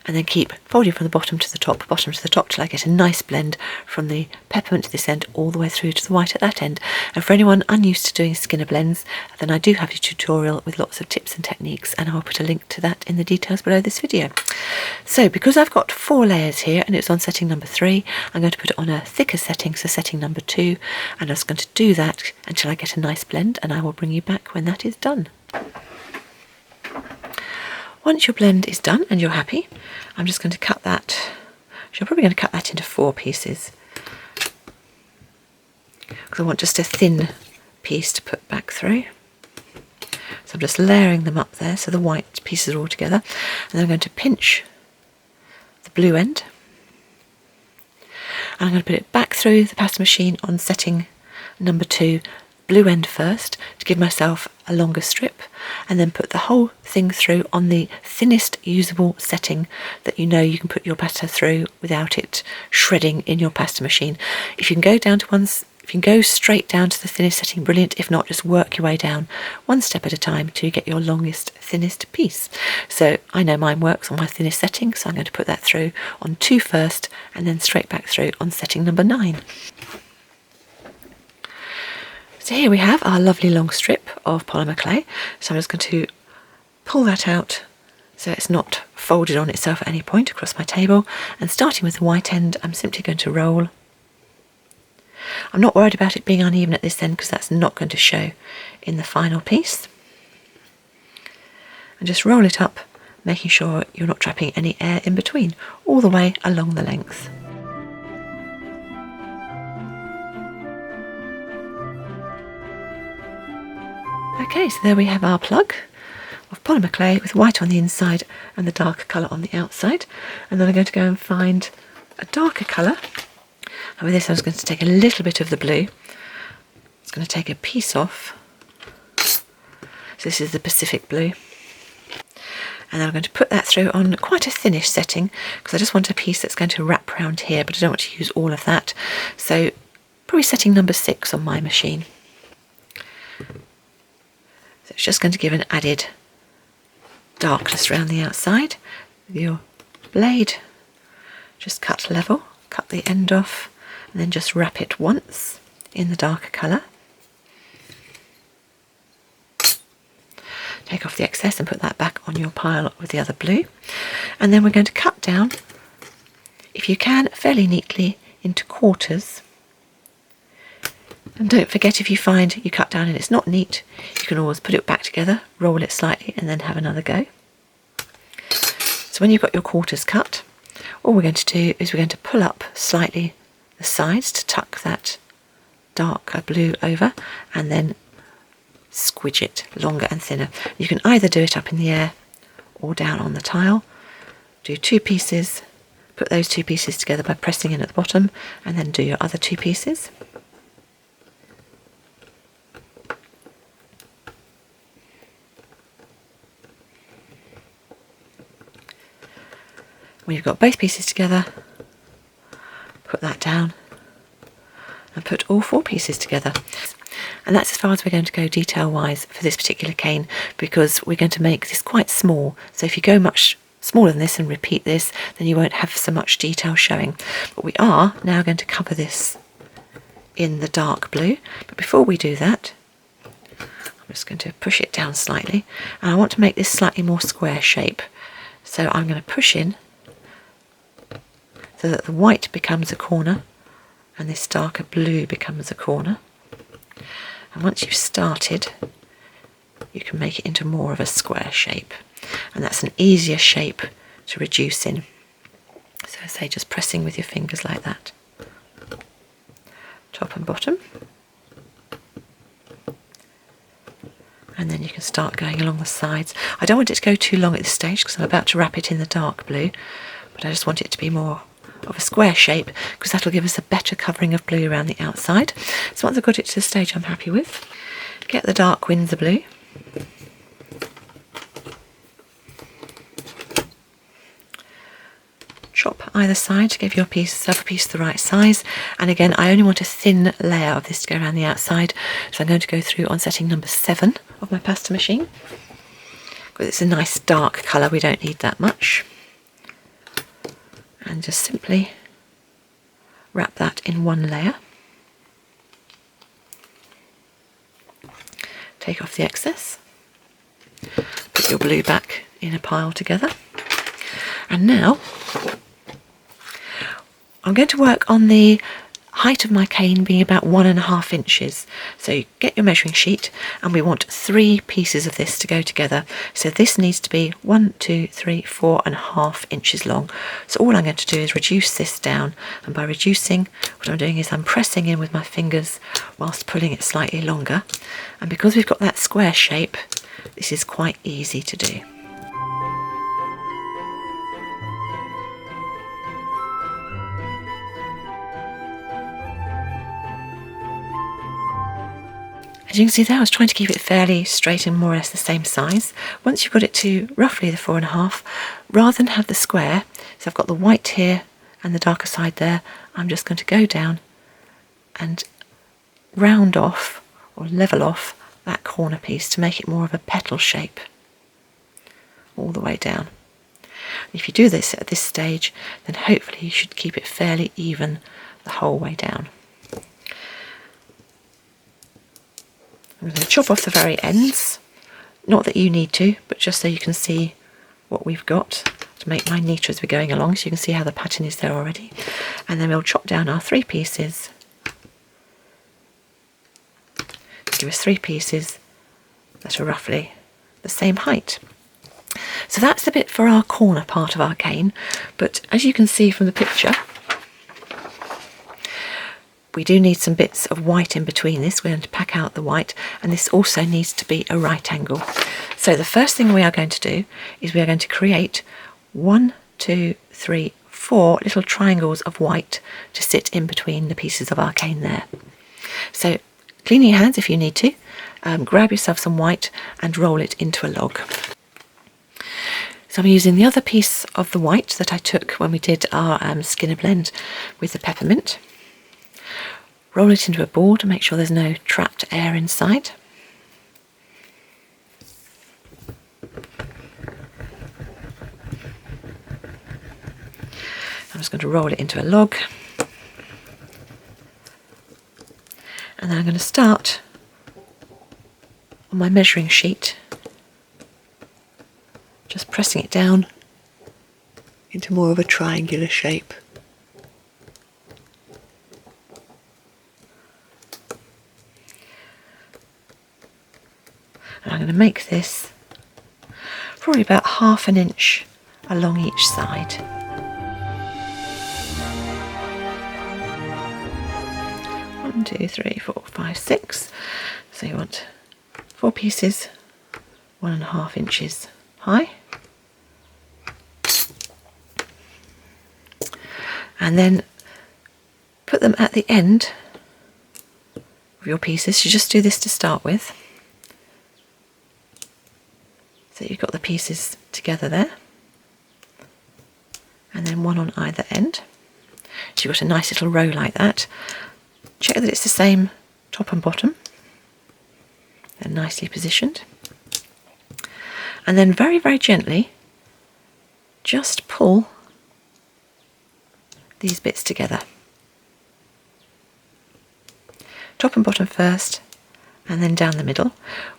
and then keep folding from the bottom to the top till I get a nice blend from the peppermint to this end all the way through to the white at that end. And for anyone unused to doing skinner blends, then I do have a tutorial with lots of tips and techniques, and I'll put a link to that in the details below this video. So because I've got 4 layers here and it's on setting number 3, I'm going to put it on a thicker setting, so setting number 2, and I'm just going to do that until I get a nice blend, and I will bring you back when that is done. Once your blend is done and you're happy, I'm just going to cut that, I'm probably going to cut that into 4 pieces, because I want just a thin piece to put back through. So I'm just layering them up there so the white pieces are all together, and then I'm going to pinch the blue end, and I'm going to put it back through the pasta machine on setting number 2, blue end first, to give myself a longer strip, and then put the whole thing through on the thinnest usable setting that you know you can put your pasta through without it shredding in your pasta machine. If you can go down to if you can go straight down to the thinnest setting, brilliant. If not, just work your way down one step at a time till you get your longest, thinnest piece. So I know mine works on my thinnest setting, so I'm going to put that through on 2 first, and then straight back through on setting number 9. So here we have our lovely long strip of polymer clay. So I'm just going to pull that out so it's not folded on itself at any point across my table, and starting with the white end, I'm simply going to roll. I'm not worried about it being uneven at this end because that's not going to show in the final piece. And just roll it up, making sure you're not trapping any air in between, all the way along the length. Okay, so there we have our plug of polymer clay with white on the inside and the darker colour on the outside. And then I'm going to go and find a darker colour. And with this I'm just going to take a little bit of the blue. It's going to take a piece off. So this is the Pacific blue. And then I'm going to put that through on quite a thinnish setting because I just want a piece that's going to wrap around here, but I don't want to use all of that. So probably setting number 6 on my machine. So it's just going to give an added darkness around the outside. With your blade, just cut level, cut the end off, and then just wrap it once in the darker colour. Take off the excess and put that back on your pile with the other blue. And then we're going to cut down, if you can, fairly neatly into quarters. And don't forget, if you find you cut down and it's not neat, you can always put it back together, roll it slightly, and then have another go. So when you've got your quarters cut, all we're going to do is we're going to pull up slightly the sides to tuck that darker blue over, and then squidge it longer and thinner. You can either do it up in the air or down on the tile. Do 2 pieces, put those 2 pieces together by pressing in at the bottom, and then do your other 2 pieces. When you've got both pieces together, put that down and put all 4 pieces together. And that's as far as we're going to go detail wise for this particular cane, because we're going to make this quite small. So if you go much smaller than this and repeat this, then you won't have so much detail showing. But we are now going to cover this in the dark blue. But before we do that, I'm just going to push it down slightly, and I want to make this slightly more square shape. So I'm going to push in so that the white becomes a corner and this darker blue becomes a corner. And once you've started, you can make it into more of a square shape, and that's an easier shape to reduce in. So say just pressing with your fingers like that, top and bottom, and then you can start going along the sides. I don't want it to go too long at this stage because I'm about to wrap it in the dark blue, but I just want it to be more of a square shape because that'll give us a better covering of blue around the outside. So once I've got it to the stage I'm happy with, get the dark Windsor blue, chop either side to give yourself a piece the right size. And again, I only want a thin layer of this to go around the outside, so I'm going to go through on setting number 7 of my pasta machine because it's a nice dark colour, we don't need that much. And just simply wrap that in one layer. Take off the excess, put your blue back in a pile together, and now I'm going to work on the height of my cane being about 1.5 inches. So you get your measuring sheet, and we want 3 pieces of this to go together. So this needs to be 1, 2, 3, 4.5 inches long. So all I'm going to do is reduce this down, and by reducing, what I'm doing is I'm pressing in with my fingers whilst pulling it slightly longer. And because we've got that square shape, this is quite easy to do. As you can see there, I was trying to keep it fairly straight and more or less the same size. Once you've got it to roughly the 4.5, rather than have the square, so I've got the white here and the darker side there, I'm just going to go down and round off or level off that corner piece to make it more of a petal shape all the way down. If you do this at this stage, then hopefully you should keep it fairly even the whole way down. I'm going to chop off the very ends, not that you need to, but just so you can see what we've got to make mine neater as we're going along, so you can see how the pattern is there already. And then we'll chop down our 3 pieces to give us 3 pieces that are roughly the same height. So that's the bit for our corner part of our cane, but as you can see from the picture, we do need some bits of white in between this. We're going to pack out the white, and this also needs to be a right angle. So the first thing we are going to do is we are going to create 1, 2, 3, 4 little triangles of white to sit in between the pieces of our cane there. So clean your hands if you need to, grab yourself some white and roll it into a log. So I'm using the other piece of the white that I took when we did our Skinner blend with the peppermint. Roll it into a ball to make sure there's no trapped air inside. I'm just going to roll it into a log. And then I'm going to start on my measuring sheet, just pressing it down into more of a triangular shape. And I'm going to make this probably about 1/2 inch along each side. One, two, three, 4, 5, 6. So you want 4 pieces, 1.5 inches high. And then put them at the end of your pieces. You just do this to start with. So you've got the pieces together there. And then one on either end. So you've got a nice little row like that. Check that it's the same top and bottom. They're nicely positioned. And then very, very gently just pull these bits together. Top and bottom first, and then down the middle.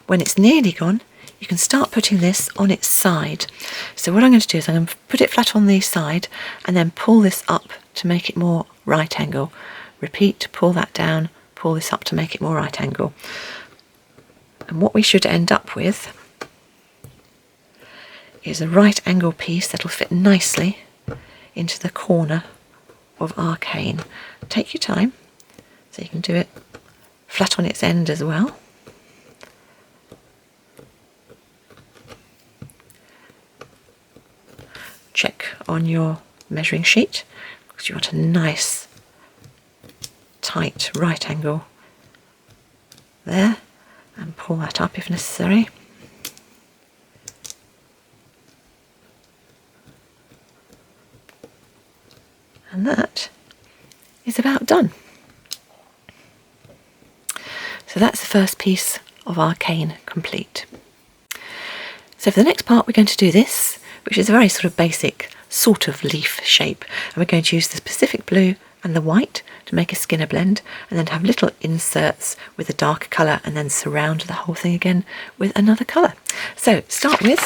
When it's nearly gone, you can start putting this on its side. So what I'm going to do is I'm going to put it flat on the side and then pull this up to make it more right angle. Repeat, pull that down, pull this up to make it more right angle. And what we should end up with is a right angle piece that'll fit nicely into the corner of our cane. Take your time, so you can do it flat on its end as well. Check on your measuring sheet because you want a nice tight right angle there, and pull that up if necessary. And that is about done. So that's the first piece of our cane complete. So for the next part we're going to do this, which is a very sort of basic sort of leaf shape, and we're going to use the Pacific blue and the white to make a Skinner blend, and then have little inserts with a darker colour, and then surround the whole thing again with another colour. So start with,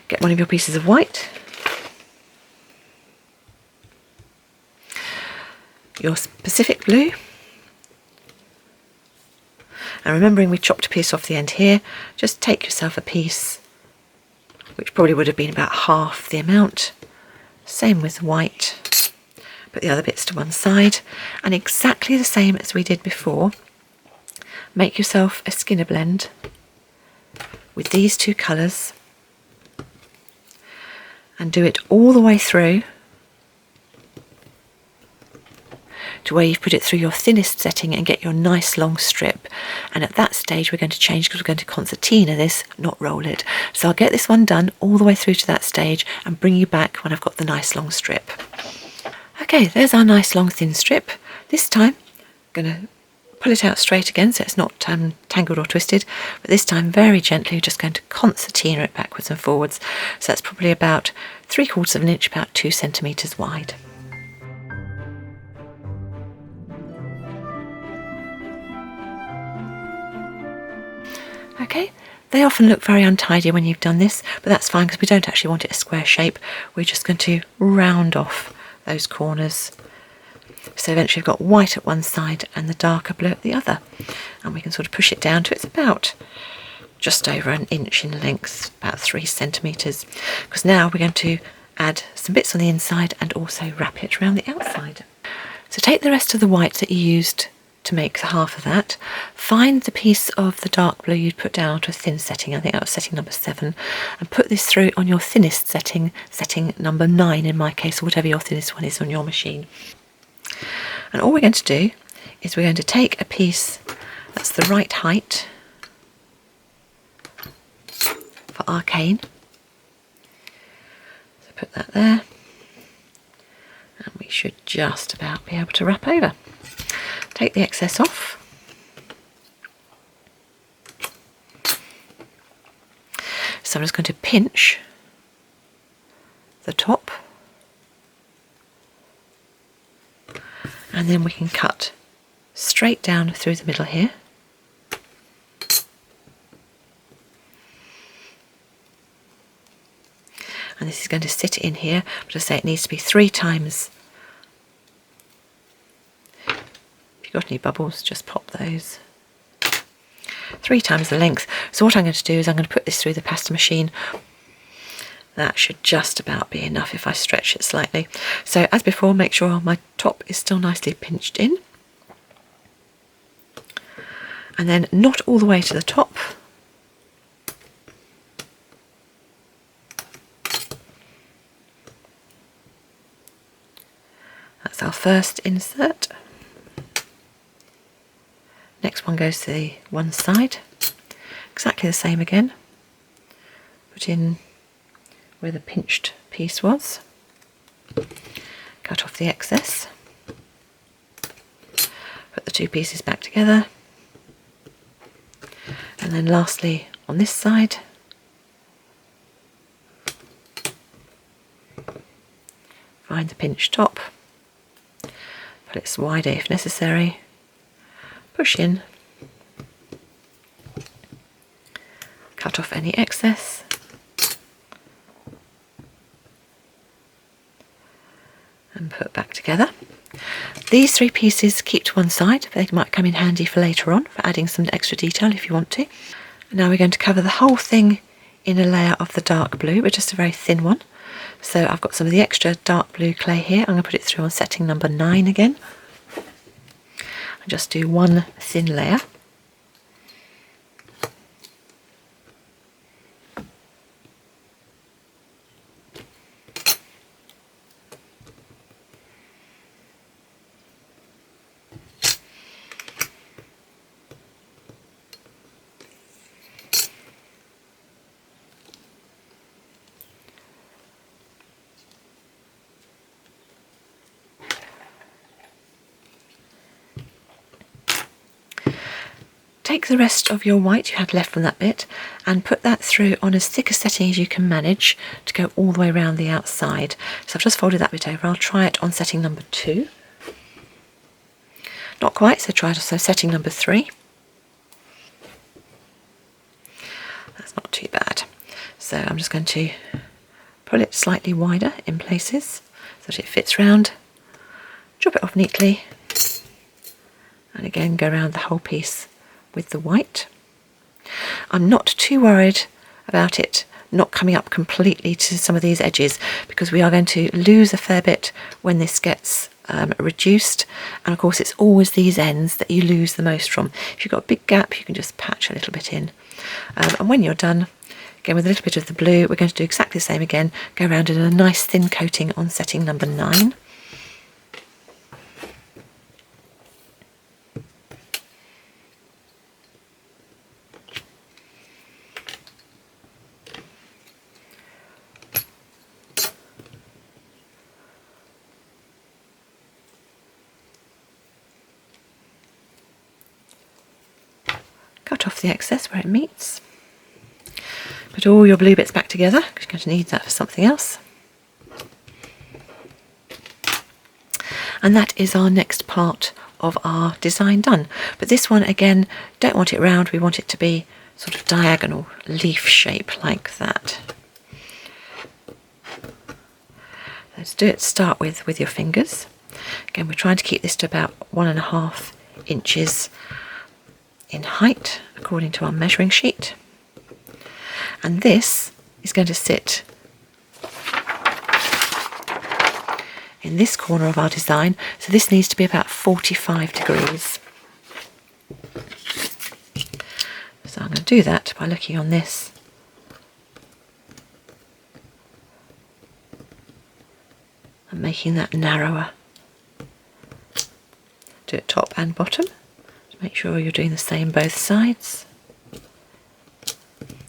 get one of your pieces of white, your Pacific blue, and remembering we chopped a piece off the end here, just take yourself a piece which probably would have been about half the amount. Same with white, put the other bits to one side, and exactly the same as we did before, make yourself a Skinner blend with these two colours and do it all the way through to where you've put it through your thinnest setting and get your nice long strip. And at that stage we're going to change because we're going to concertina this, not roll it. So I'll get this one done all the way through to that stage and bring you back when I've got the nice long strip. Okay, there's our nice long thin strip. This time I'm going to pull it out straight again so it's not tangled or twisted, but this time very gently we're just going to concertina it backwards and forwards. So that's probably about 3/4 of an inch, about 2 centimetres wide. Okay, they often look very untidy when you've done this, but that's fine because we don't actually want it a square shape. We're just going to round off those corners. So eventually we've got white at one side and the darker blue at the other. And we can sort of push it down to it's about just over 1 inch in length, about 3 centimetres. Because now we're going to add some bits on the inside and also wrap it around the outside. So take the rest of the white that you used to make half of that, find the piece of the dark blue you'd put down to a thin setting, I think that was setting number 7, and put this through on your thinnest setting, setting number 9 in my case, or whatever your thinnest one is on your machine. And all we're going to do is we're going to take a piece that's the right height, for arcane. So put that there, and we should just about be able to wrap over. Take the excess off. So I'm just going to pinch the top, and then we can cut straight down through the middle here. And this is going to sit in here, but I say it needs to be 3 times. If you've got any bubbles, just pop those. 3 times the length. So what I'm going to do is I'm going to put this through the pasta machine. That should just about be enough if I stretch it slightly. So as before, make sure my top is still nicely pinched in. And then not all the way to the top. That's our first insert. Next one goes to the one side. Exactly the same again. Put in where the pinched piece was. Cut off the excess. Put the 2 pieces back together. And then lastly on this side, find the pinched top. Put it wider if necessary. Push in. Cut off any excess. And put back together. These 3 pieces keep to one side. They might come in handy for later on, for adding some extra detail if you want to. And now we're going to cover the whole thing in a layer of the dark blue, but just a very thin one. So I've got some of the extra dark blue clay here. I'm going to put it through on setting number 9 again. And just do one thin layer. Take the rest of your white you had left from that bit and put that through on as thick a setting as you can manage to go all the way around the outside. So I've just folded that bit over. I'll try it on setting number 2. Not quite, so try it also setting number 3. That's not too bad. So I'm just going to pull it slightly wider in places so that it fits round. Drop it off neatly, and again go around the whole piece with the white. I'm not too worried about it not coming up completely to some of these edges, because we are going to lose a fair bit when this gets reduced, and of course it's always these ends that you lose the most from. If you've got a big gap, you can just patch a little bit in, and when you're done, again with a little bit of the blue, we're going to do exactly the same again. Go around in a nice thin coating on setting number 9. Cut off the excess where it meets. Put all your blue bits back together, because you're going to need that for something else. And that is our next part of our design done. But this one, again, don't want it round, we want it to be sort of diagonal, leaf shape like that. Let's do it, start with your fingers. Again, we're trying to keep this to about 1.5 inches in height according to our measuring sheet, and this is going to sit in this corner of our design, so this needs to be about 45 degrees. So I'm going to do that by looking on this and making that narrower. Do it top and bottom. Make sure you're doing the same both sides.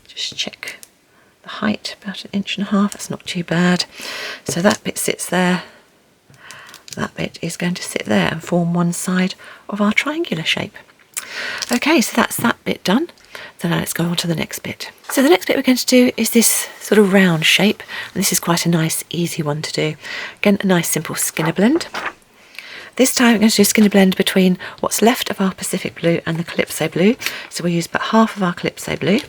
Just check height, about 1.5 inches. That's not too bad. So that bit sits there. That bit is going to sit there and form one side of our triangular shape. Okay, so that's that bit done. So now let's go on to the next bit. So the next bit we're going to do is this sort of round shape, and this is quite a nice easy one to do. Again, a nice simple skinner blend. This time we're going to do a skinner blend between what's left of our Pacific blue and the Calypso blue. So we'll use about half of our Calypso blue.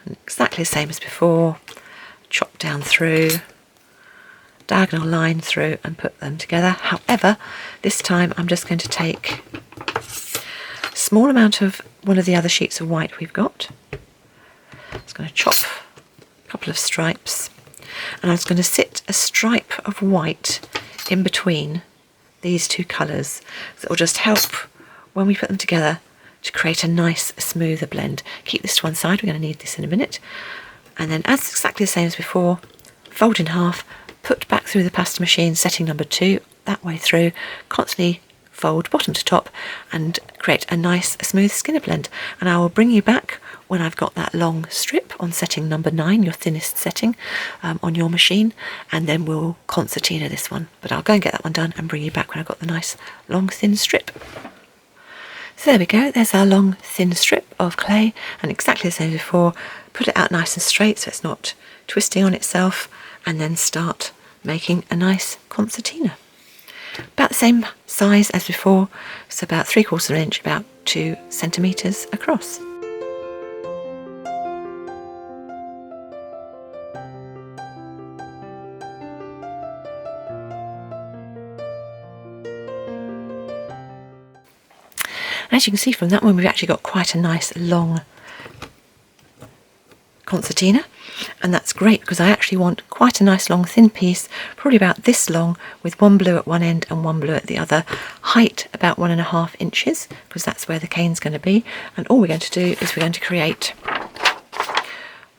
And exactly the same as before, chop down through, diagonal line through and put them together. However, this time I'm just going to take a small amount of one of the other sheets of white we've got. I'm just going to chop a couple of stripes, and I'm just going to sit a stripe of white in between these two colours. So it will just help when we put them together to create a nice smoother blend. Keep this to one side, we're going to need this in a minute. And then, as exactly the same as before, fold in half, put back through the pasta machine, setting number 2, that way through, constantly fold bottom to top and create a nice smooth skinner blend. And I will bring you back when I've got that long strip on setting number 9, your thinnest setting on your machine, and then we'll concertina this one. But I'll go and get that one done and bring you back when I've got the nice long thin strip. So there we go, there's our long thin strip of clay, and exactly the same as before, put it out nice and straight so it's not twisting on itself, and then start making a nice concertina. About the same size as before, so about 3/4 inch, about 2 centimetres across. As you can see from that one, we've actually got quite a nice long concertina, and that's great because I actually want quite a nice long thin piece, probably about this long, with one blue at one end and one blue at the other, height about 1.5 inches, because that's where the cane's going to be. And all we're going to do is we're going to create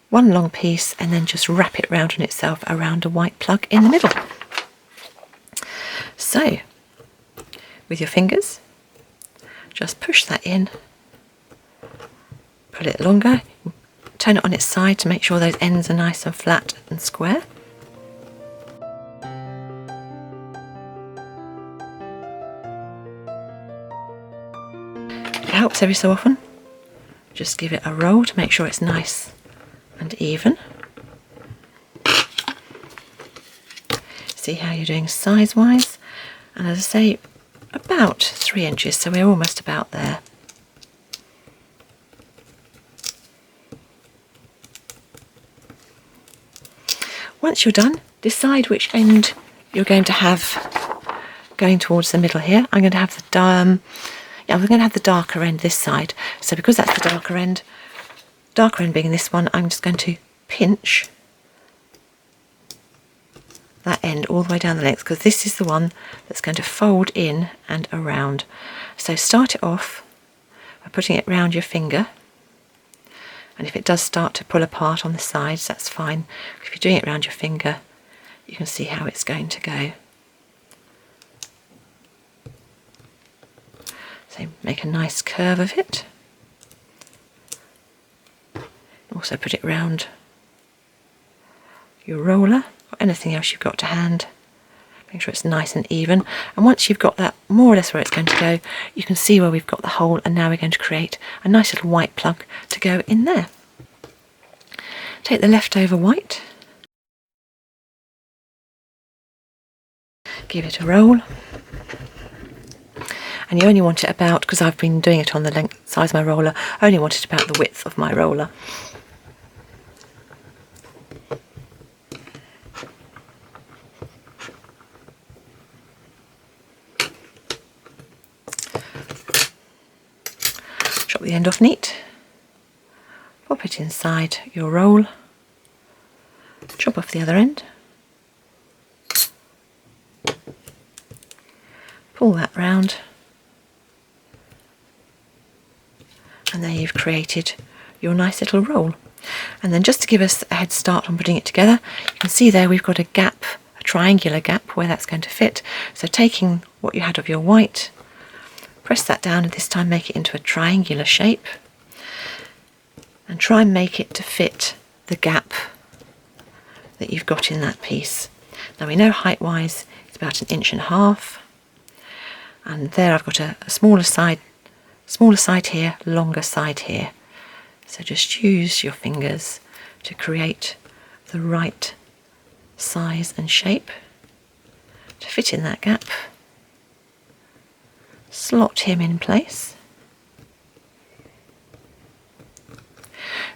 one long piece and then just wrap it round on itself around a white plug in the middle. So with your fingers, just push that in, pull it longer, turn it on its side to make sure those ends are nice and flat and square. It helps every so often. Just give it a roll to make sure it's nice and even. See how you're doing size-wise. And as I say, about 3 inches, so we're almost about there. Once you're done, decide which end you're going to have going towards the middle here. I'm going to have the we're going to have the darker end this side. So because that's the darker end being this one, I'm just going to pinch that end all the way down the length, because this is the one that's going to fold in and around. So start it off by putting it round your finger, and if it does start to pull apart on the sides, that's fine. If you're doing it around your finger, you can see how it's going to go. So make a nice curve of it. Also put it round your roller or anything else you've got to hand. Make sure it's nice and even. And once you've got that more or less where it's going to go, you can see where we've got the hole, and now we're going to create a nice little white plug to go in there. Take the leftover white, give it a roll, and you only want it about, because I've been doing it on the length size of my roller, I only want it about the width of my roller. Chop the end off neat, pop it inside your roll, chop off the other end, pull that round, and there you've created your nice little roll. And then just to give us a head start on putting it together, you can see there we've got a gap, a triangular gap where that's going to fit. So taking what you had of your white, press that down, and this time make it into a triangular shape. and try and make it to fit the gap that you've got in that piece. Now we know height wise it's about 1.5 inches, and there I've got a smaller side here, longer side here. So just use your fingers to create the right size and shape to fit in that gap. Slot him in place.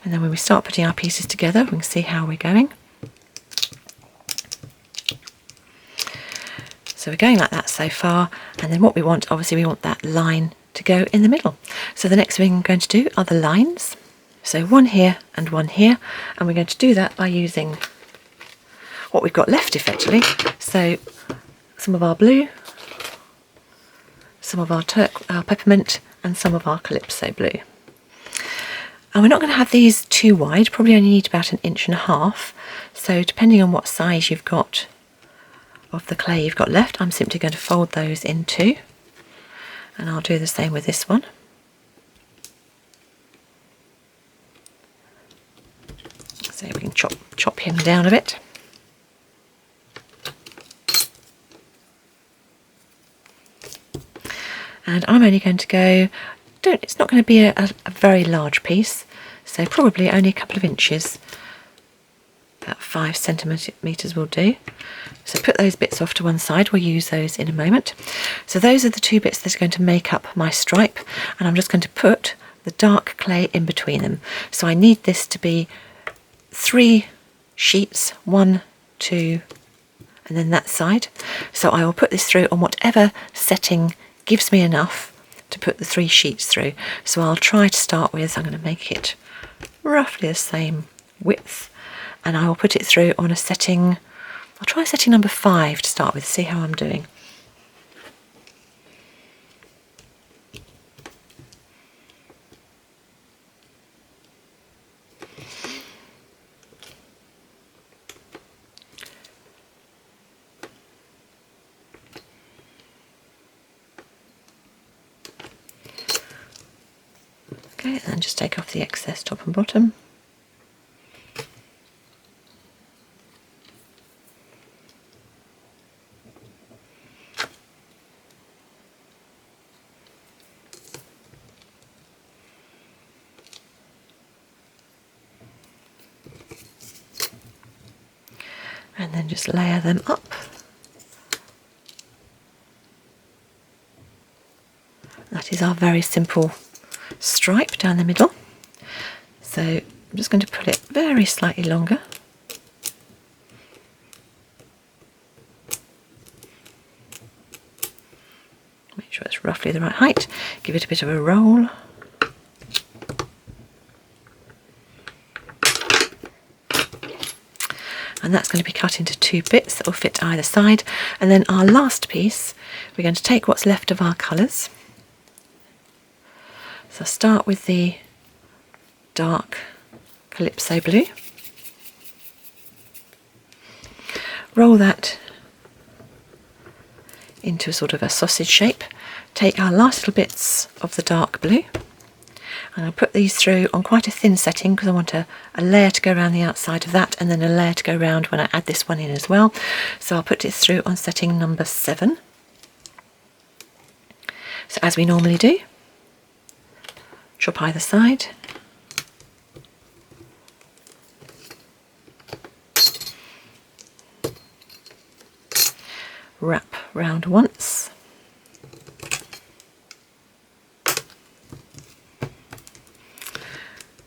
And then when we start putting our pieces together, we can see how we're going. So we're going like that so far, and then what we want, obviously we want that line to go in the middle. So the next thing I'm going to do are the lines. So one here and one here, and we're going to do that by using what we've got left effectively. So some of our blue, some of our peppermint, and some of our calypso blue. And we're not going to have these too wide, probably only need about 1.5 inches. So depending on what size you've got of the clay you've got left, I'm simply going to fold those in two, and I'll do the same with this one. So we can chop him down a bit. And I'm only going to go, it's not going to be a very large piece, so probably only a couple of inches, about 5 centimetres will do. So put those bits off to one side, we'll use those in a moment. So those are the two bits that are going to make up my stripe, and I'm just going to put the dark clay in between them. So I need this to be 3 sheets, 1, 2, and then that side. So I will put this through on whatever setting gives me enough to put the 3 sheets through. So I'll try to start with, I'm going to make it roughly the same width, and I will put it through on a setting, I'll try setting number 5 to start with, see how I'm doing. Okay, and then just take off the excess top and bottom. And then just layer them up. That is our very simple stripe down the middle. So I'm just going to put it very slightly longer. Make sure it's roughly the right height. Give it a bit of a roll. And that's going to be cut into 2 bits that will fit either side. And then our last piece, we're going to take what's left of our colours. So start with the dark calypso blue. Roll that into a sort of a sausage shape. Take our last little bits of the dark blue, and I'll put these through on quite a thin setting because I want a layer to go around the outside of that, and then a layer to go around when I add this one in as well. So I'll put it through on setting number 7. So as we normally do, chop either side. Wrap round once.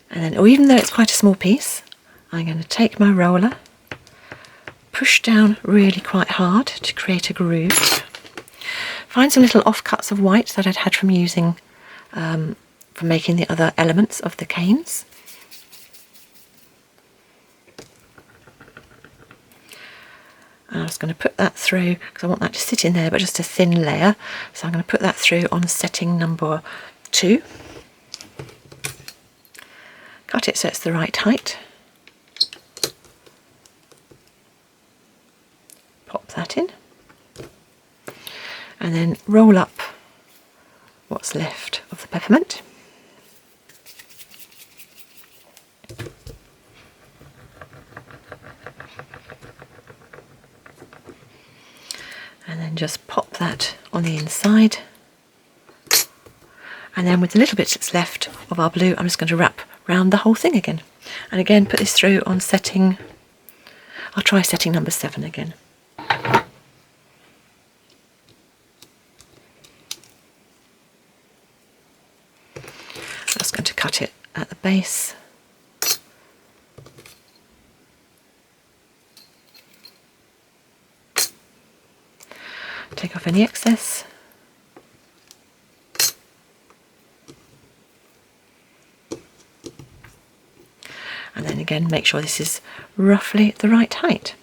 And then, even though it's quite a small piece, I'm going to take my roller, push down really quite hard to create a groove. Find some little offcuts of white that I'd had from using, from making the other elements of the canes. And I'm just going to put that through because I want that to sit in there, but just a thin layer. So I'm going to put that through on setting number 2. Cut it so it's the right height. Pop that in. And then roll up what's left of the peppermint. and then just pop that on the inside. And then with the little bit that's left of our blue, I'm just going to wrap round the whole thing again. And again, put this through on setting, I'll try setting number 7 again. I'm just going to cut it at the base. Take off any excess. And then again, make sure this is roughly the right height.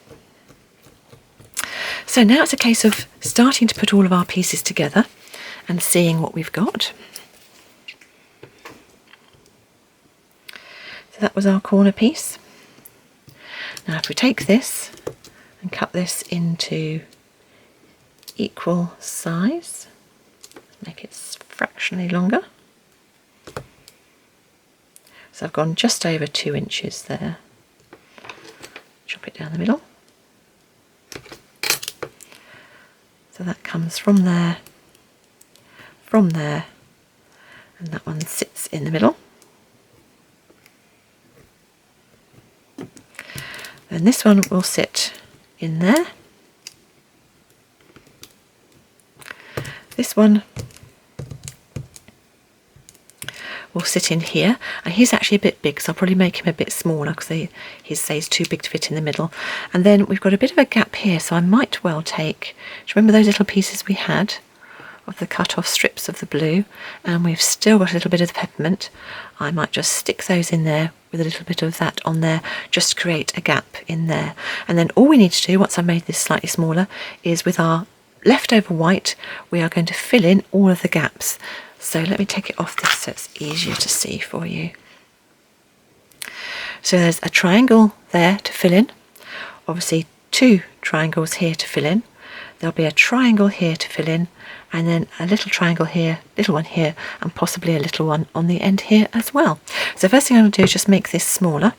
So now it's a case of starting to put all of our pieces together and seeing what we've got. So that was our corner piece. Now if we take this and cut this into equal size, make it fractionally longer. So I've gone just over 2 inches there. Chop it down the middle. So that comes from there, and that one sits in the middle. Then this one will sit in there. This one will sit in here, and he's actually a bit big, so I'll probably make him a bit smaller because he's too big to fit in the middle. And then we've got a bit of a gap here, so I might well take, do you remember those little pieces we had of the cut off strips of the blue, and we've still got a little bit of the peppermint. I might just stick those in there with a little bit of that on there, just to create a gap in there. And then all we need to do, once I've made this slightly smaller, is with our leftover white, we are going to fill in all of the gaps. So let me take it off this so it's easier to see for you. So there's a triangle there to fill in, obviously 2 triangles here to fill in, there'll be a triangle here to fill in, and then a little triangle here, little one here, and possibly a little one on the end here as well. So the first thing I'm going to do is just make this smaller,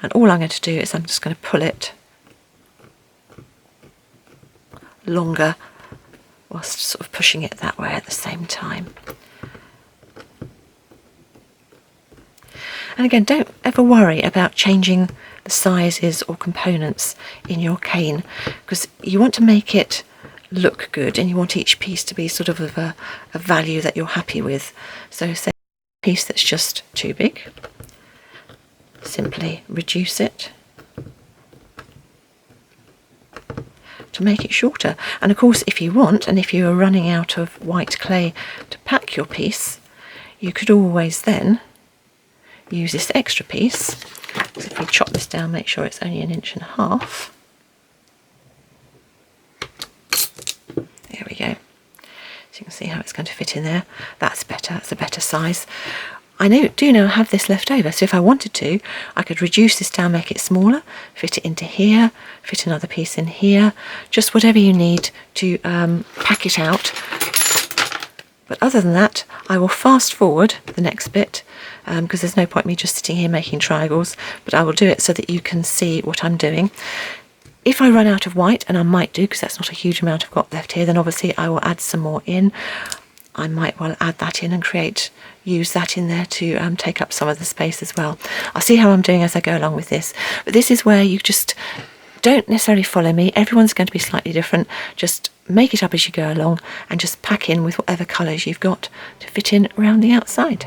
and all I'm going to do is I'm just going to pull it longer whilst sort of pushing it that way at the same time. And again, don't ever worry about changing the sizes or components in your cane, because you want to make it look good and you want each piece to be sort of a value that you're happy with. So say a piece that's just too big, simply reduce it to make it shorter. And of course, if you want, and if you are running out of white clay to pack your piece, you could always then use this extra piece. So if we chop this down, make sure it's only 1.5 inches. There we go. So you can see how it's going to fit in there. That's better, that's a better size. I do now have this left over, so if I wanted to, I could reduce this down, make it smaller, fit it into here, fit another piece in here, just whatever you need to pack it out. But other than that, I will fast forward the next bit, because there's no point me just sitting here making triangles, but I will do it so that you can see what I'm doing. If I run out of white, and I might do because that's not a huge amount I've got left here, then obviously I will add some more in. I might well add that in and use that in there to take up some of the space as well. I'll see how I'm doing as I go along with this. But this is where you just don't necessarily follow me. Everyone's going to be slightly different. Just make it up as you go along and just pack in with whatever colours you've got to fit in around the outside.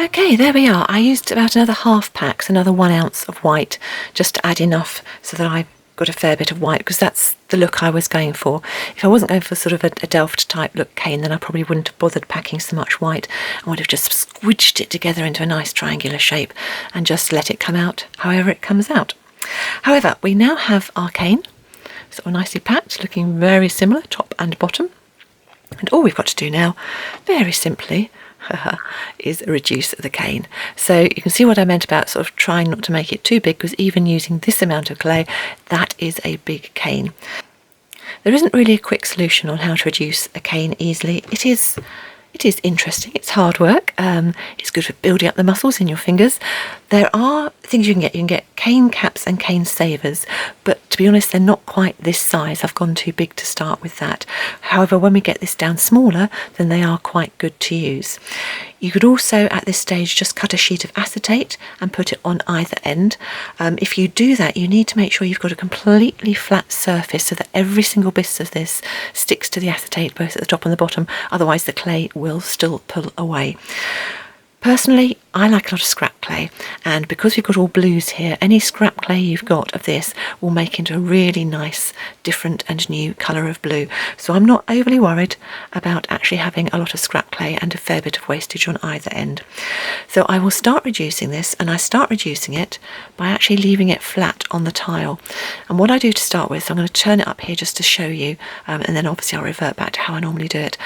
Okay, there we are. I used about another half pack, so another 1 ounce of white, just to add enough so that I got a fair bit of white, because that's the look I was going for. If I wasn't going for sort of a Delft type look cane, then I probably wouldn't have bothered packing so much white. I would have just squidged it together into a nice triangular shape and just let it come out however it comes out. However, we now have our cane, sort of nicely packed, looking very similar, top and bottom. And all we've got to do now, very simply, is reduce the cane. So you can see what I meant about sort of trying not to make it too big, because even using this amount of clay, that is a big cane. There isn't really a quick solution on how to reduce a cane easily. It is interesting, it's hard work, it's good for building up the muscles in your fingers. There are things you can get cane caps and cane savers, but to be honest, they're not quite this size. I've gone too big to start with that. However, when we get this down smaller, then they are quite good to use. You could also at this stage just cut a sheet of acetate and put it on either end. If you do that, you need to make sure you've got a completely flat surface so that every single bit of this sticks to the acetate, both at the top and the bottom, otherwise the clay will still pull away. Personally, I like a lot of scrap clay, and because we've got all blues here, any scrap clay you've got of this will make into a really nice, different and new colour of blue. So I'm not overly worried about actually having a lot of scrap clay and a fair bit of wastage on either end. So I will start reducing this, and I start reducing it by actually leaving it flat on the tile. And what I do to start with, I'm going to turn it up here just to show you, and then obviously I'll revert back to how I normally do it.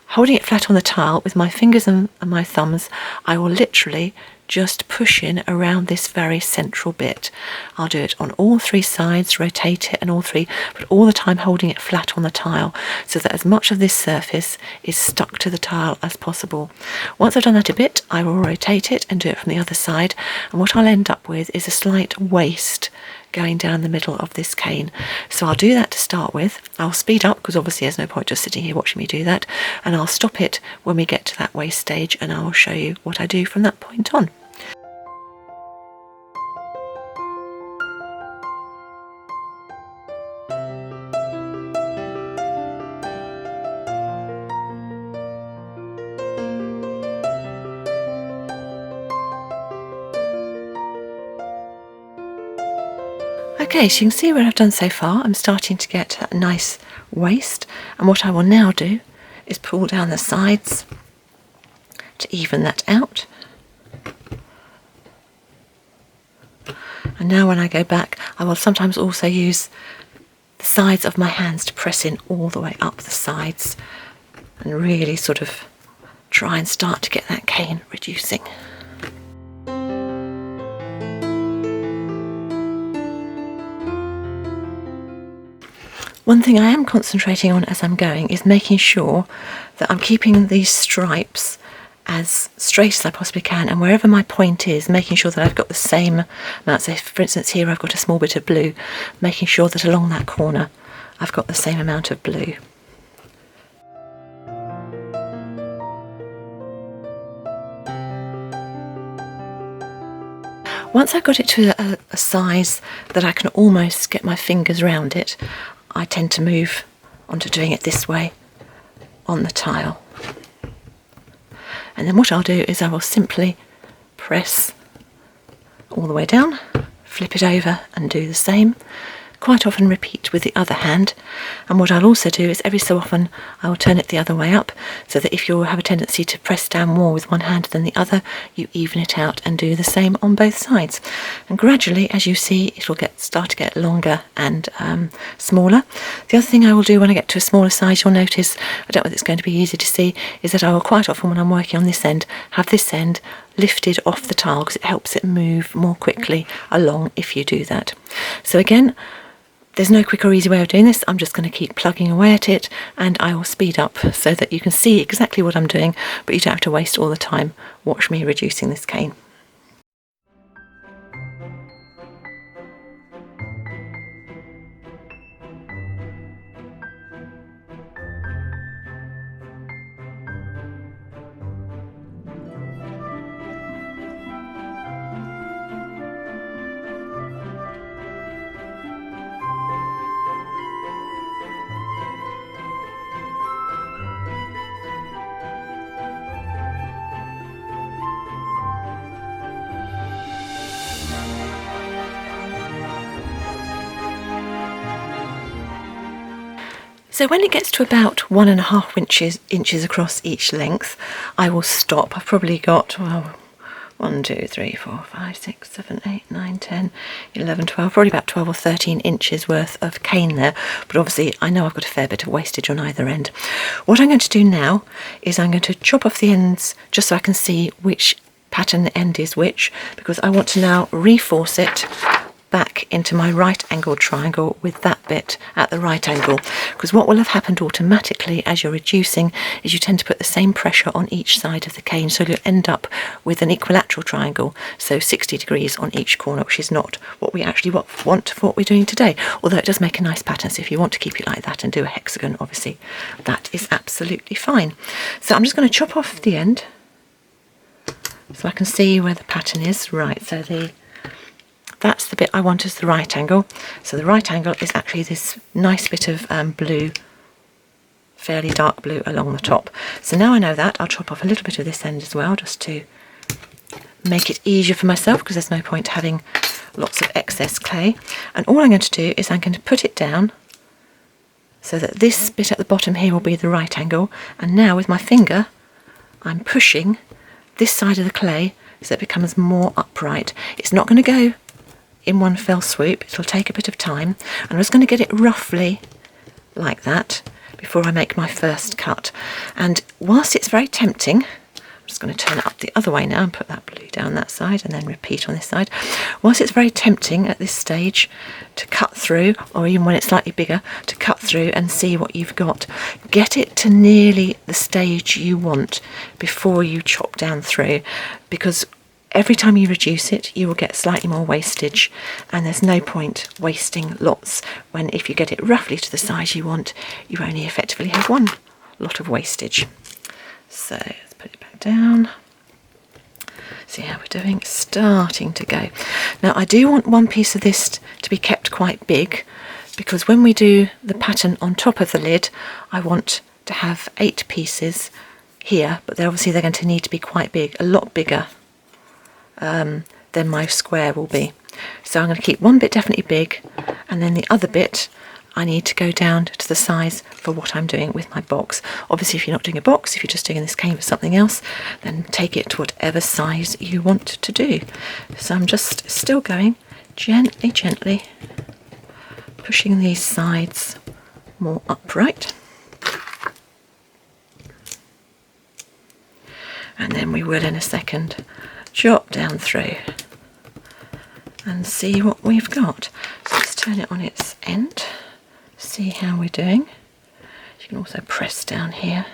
Holding it flat on the tile with my fingers and my thumbs, I will literally just push in around this very central bit. I'll do it on all three sides, rotate it and all three, but all the time holding it flat on the tile so that as much of this surface is stuck to the tile as possible. Once I've done that a bit, I will rotate it and do it from the other side, and what I'll end up with is a slight waste going down the middle of this cane. So I'll do that to start with. I'll speed up because obviously there's no point just sitting here watching me do that, and I'll stop it when we get to that waste stage, and I'll show you what I do from that point on. Okay, so you can see what I've done so far. I'm starting to get that nice waste, and what I will now do is pull down the sides to even that out. And now when I go back, I will sometimes also use the sides of my hands to press in all the way up the sides and really sort of try and start to get that cane reducing. One thing I am concentrating on as I'm going is making sure that I'm keeping these stripes as straight as I possibly can, and wherever my point is, making sure that I've got the same amount. So for instance here I've got a small bit of blue, making sure that along that corner I've got the same amount of blue. Once I've got it to a size that I can almost get my fingers around it, I tend to move on to doing it this way on the tile. And then what I'll do is I will simply press all the way down, flip it over and do the same. Quite often repeat with the other hand, and what I'll also do is every so often I will turn it the other way up so that if you have a tendency to press down more with one hand than the other, you even it out and do the same on both sides. And gradually, as you see, it will start to get longer and smaller. The other thing I will do when I get to a smaller size, you'll notice, I don't know if it's going to be easy to see, is that I will quite often when I'm working on this end, have this end lifted off the tile because it helps it move more quickly along if you do that. So again, there's no quick or easy way of doing this. I'm just going to keep plugging away at it, and I will speed up so that you can see exactly what I'm doing, but you don't have to waste all the time. Watch me reducing this cane. So when it gets to about 1.5 inches across each length, I will stop. I've probably got, well, 1, 2, 3, 4, 5, 6, 7, 8, 9, 10, 11, 12, probably about 12 or 13 inches worth of cane there. But obviously I know I've got a fair bit of wastage on either end. What I'm going to do now is I'm going to chop off the ends just so I can see which pattern end is which, because I want to now reforce it back into my right angled triangle with that bit at the right angle, because what will have happened automatically as you're reducing is you tend to put the same pressure on each side of the cane, so you'll end up with an equilateral triangle, so 60 degrees on each corner, which is not what we actually want for what we're doing today, although it does make a nice pattern. So if you want to keep it like that and do a hexagon, obviously that is absolutely fine. So I'm just going to chop off the end so I can see where the pattern is. Right, so that's the bit I want as the right angle. So the right angle is actually this nice bit of blue, fairly dark blue along the top. So now I know that, I'll chop off a little bit of this end as well, just to make it easier for myself, because there's no point having lots of excess clay. And all I'm going to do is I'm going to put it down so that this bit at the bottom here will be the right angle. And now with my finger, I'm pushing this side of the clay so it becomes more upright. It's not going to go in one fell swoop, it'll take a bit of time, and I'm just going to get it roughly like that before I make my first cut. And whilst it's very tempting, I'm just going to turn it up the other way now and put that blue down that side and then repeat on this side. Whilst it's very tempting at this stage to cut through, or even when it's slightly bigger, to cut through and see what you've got, get it to nearly the stage you want before you chop down through, because every time you reduce it, you will get slightly more wastage, and there's no point wasting lots when, if you get it roughly to the size you want, you only effectively have one lot of wastage. So let's put it back down. See how we're doing? Starting to go. Now I do want one piece of this to be kept quite big, because when we do the pattern on top of the lid, I want to have 8 pieces here, but they're going to need to be quite big, a lot bigger than my square will be. So I'm going to keep one bit definitely big, and then the other bit I need to go down to the size for what I'm doing with my box. Obviously if you're not doing a box, if you're just doing this cane for something else, then take it to whatever size you want to do. So I'm just still going gently pushing these sides more upright, and then we will in a second chop down through and see what we've got. So let's turn it on its end, see how we're doing. You can also press down here.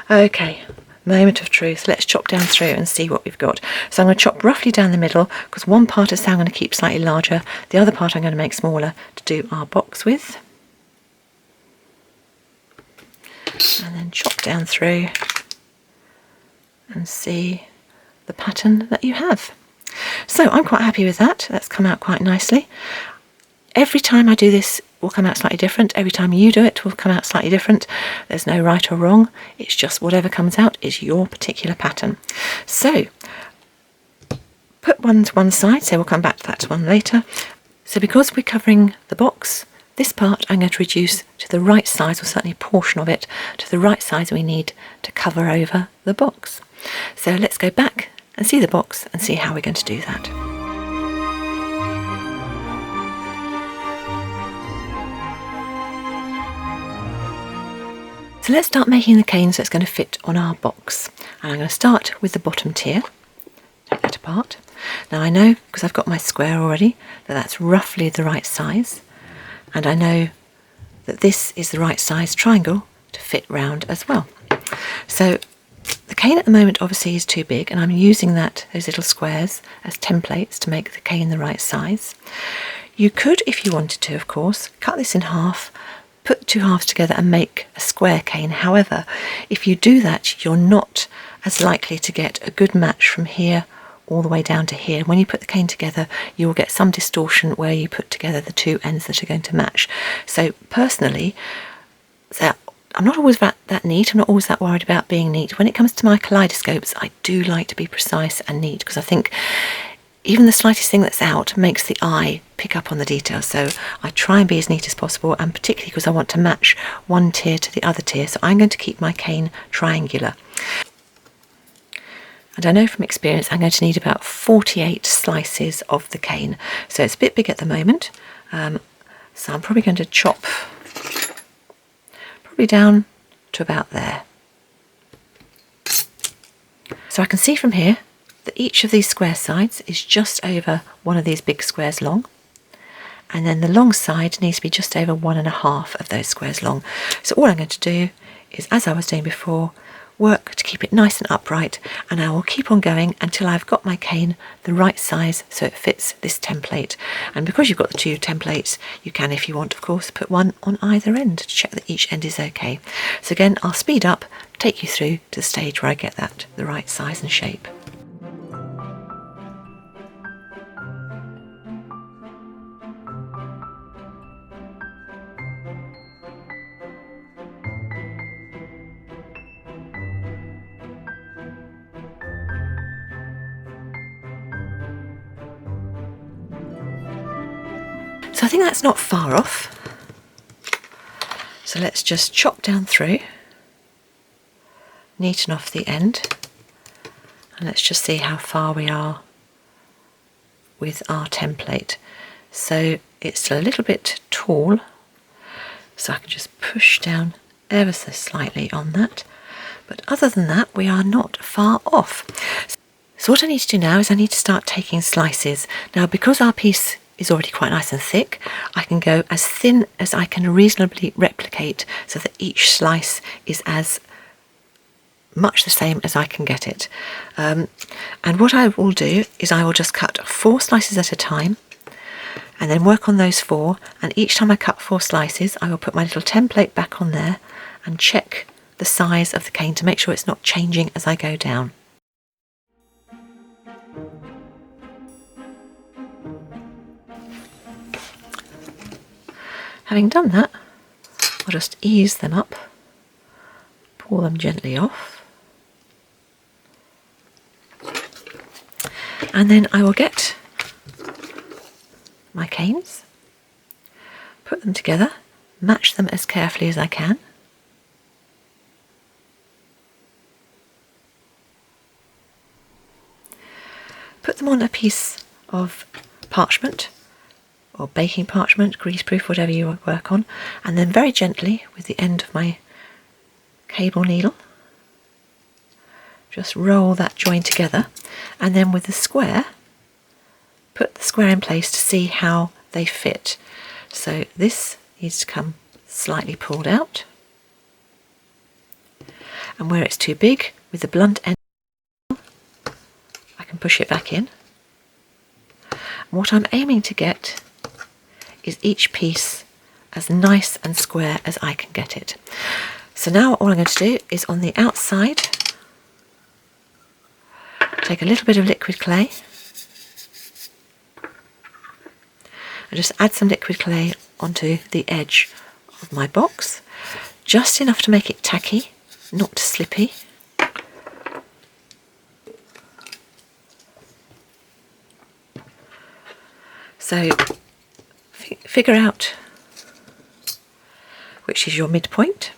Okay, moment of truth. Let's chop down through and see what we've got. So I'm going to chop roughly down the middle, because one part of the I'm going to keep slightly larger, the other part I'm going to make smaller to do our box with. And then chop down through and see the pattern that you have. So I'm quite happy with that. That's come out quite nicely. Every time I do this will come out slightly different. Every time you do it will come out slightly different. There's no right or wrong. It's just whatever comes out is your particular pattern. So put one to one side, so we'll come back to that one later. So because we're covering the box, this part I'm going to reduce to the right size, or certainly a portion of it, to the right size we need to cover over the box. So let's go back and see the box and see how we're going to do that. So let's start making the cane so it's going to fit on our box. And I'm going to start with the bottom tier. Take that apart. Now I know, because I've got my square already, that that's roughly the right size. And I know that this is the right size triangle to fit round as well. So the cane at the moment obviously is too big, and I'm using those little squares as templates to make the cane the right size. You could, if you wanted to, of course, cut this in half, put 2 halves together and make a square cane. However, if you do that, you're not as likely to get a good match from here all the way down to here. When you put the cane together, you will get some distortion where you put together the 2 ends that are going to match. So personally, I'm not always that neat. I'm not always that worried about being neat. When it comes to my kaleidoscopes, I do like to be precise and neat, because I think even the slightest thing that's out makes the eye pick up on the details. So I try and be as neat as possible, and particularly because I want to match one tier to the other tier. So I'm going to keep my cane triangular. And I know from experience I'm going to need about 48 slices of the cane. So it's a bit big at the moment. So I'm probably going to chop down to about there. So I can see from here that each of these square sides is just over one of these big squares long, and then the long side needs to be just over 1.5 of those squares long. So all I'm going to do is, as I was doing before, work to keep it nice and upright, and I will keep on going until I've got my cane the right size so it fits this template. And because you've got the 2 templates, you can, if you want, of course, put one on either end to check that each end is okay. So again, I'll speed up, take you through to the stage where I get that the right size and shape. So I think that's not far off. So let's just chop down through, neaten off the end, and let's just see how far we are with our template. So it's a little bit tall, so I can just push down ever so slightly on that. But other than that, we are not far off. So what I need to do now is I need to start taking slices. Now, because our piece is already quite nice and thick, I can go as thin as I can reasonably replicate so that each slice is as much the same as I can get it. And what I will do is I will just cut 4 slices at a time and then work on those 4, and each time I cut 4 slices I will put my little template back on there and check the size of the cane to make sure it's not changing as I go down. Having done that, I'll just ease them up, pull them gently off, and then I will get my canes, put them together, match them as carefully as I can, put them on a piece of parchment or baking parchment, greaseproof, whatever you work on, and then very gently with the end of my cable needle just roll that join together, and then with the square put the square in place to see how they fit. So this needs to come slightly pulled out, and where it's too big, with the blunt end I can push it back in. And what I'm aiming to get is each piece as nice and square as I can get it. So now all I'm going to do is on the outside take a little bit of liquid clay and just add some liquid clay onto the edge of my box, just enough to make it tacky, not slippy. So figure out which is your midpoint,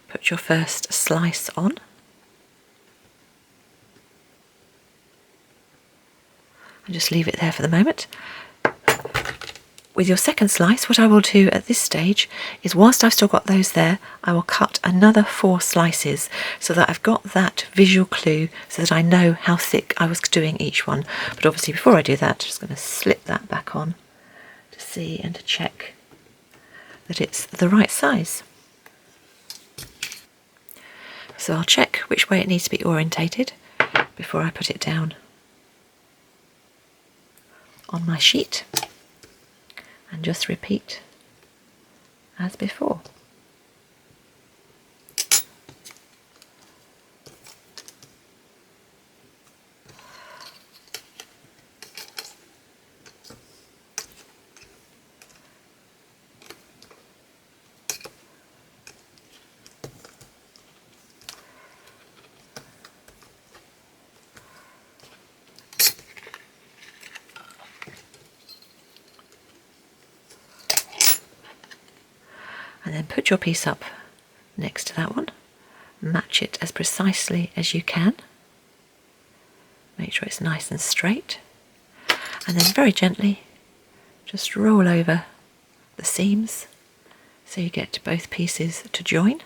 put your first slice on, and just leave it there for the moment. With your second slice, what I will do at this stage is, whilst I've still got those there, I will cut another 4 slices so that I've got that visual clue so that I know how thick I was doing each one. But obviously before I do that, I'm just going to slip that back on to see and to check that it's the right size. So I'll check which way it needs to be orientated before I put it down on my sheet, and just repeat as before. then put your piece up next to that one, match it as precisely as you can, make sure it's nice and straight, and then very gently just roll over the seams so you get both pieces to join.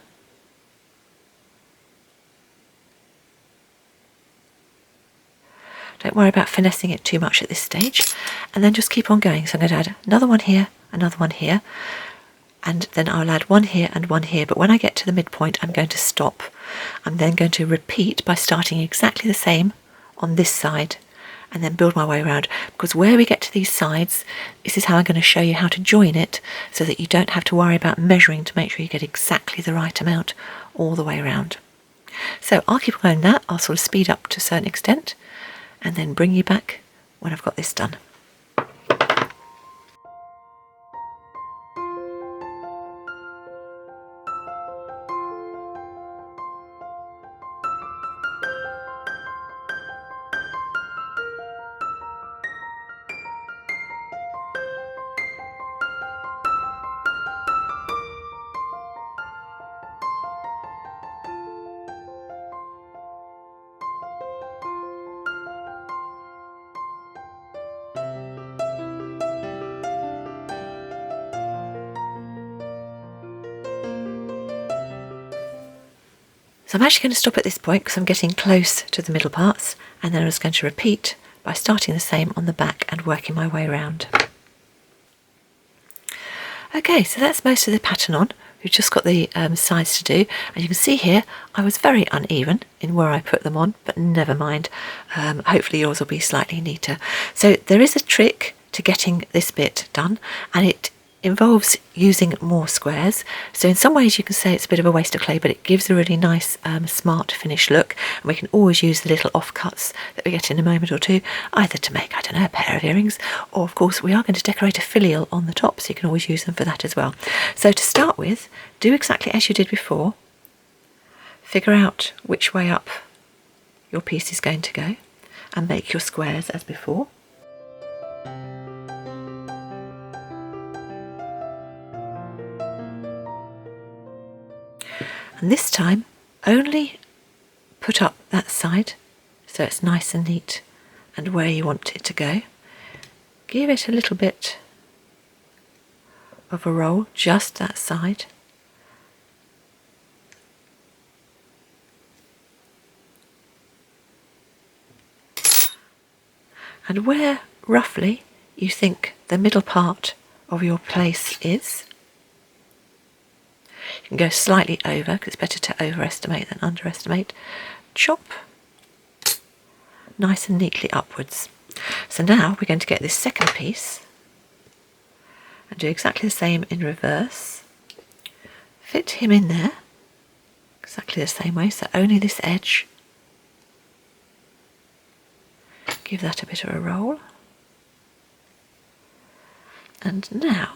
Don't worry about finessing it too much at this stage, and then just keep on going. So I'm going to add another one here, and then I'll add one here and one here, but when I get to the midpoint I'm going to stop. I'm then going to repeat by starting exactly the same on this side and then build my way around, because where we get to these sides, this is how I'm going to show you how to join it so that you don't have to worry about measuring to make sure you get exactly the right amount all the way around. So I'll keep going that, I'll sort of speed up to a certain extent and then bring you back when I've got this done. So I'm actually going to stop at this point because I'm getting close to the middle parts, and then I'm just going to repeat by starting the same on the back and working my way around. Okay, so that's most of the pattern on. We've just got the sides to do, and you can see here I was very uneven in where I put them on, but never mind. Hopefully yours will be slightly neater. So there is a trick to getting this bit done, and it involves using more squares. So in some ways you can say it's a bit of a waste of clay, but it gives a really nice smart finish look, and we can always use the little offcuts that we get in a moment or two, either to make, I don't know, a pair of earrings, or of course we are going to decorate a finial on the top, so you can always use them for that as well. So to start with, do exactly as you did before, figure out which way up your piece is going to go and make your squares as before. And this time only put up that side so it's nice and neat and where you want it to go. Give it a little bit of a roll, just that side. And where roughly you think the middle part of your place is, you can go slightly over, because it's better to overestimate than underestimate. Chop nice and neatly upwards. So now we're going to get this second piece and do exactly the same in reverse. Fit him in there exactly the same way, so only this edge. Give that a bit of a roll. And now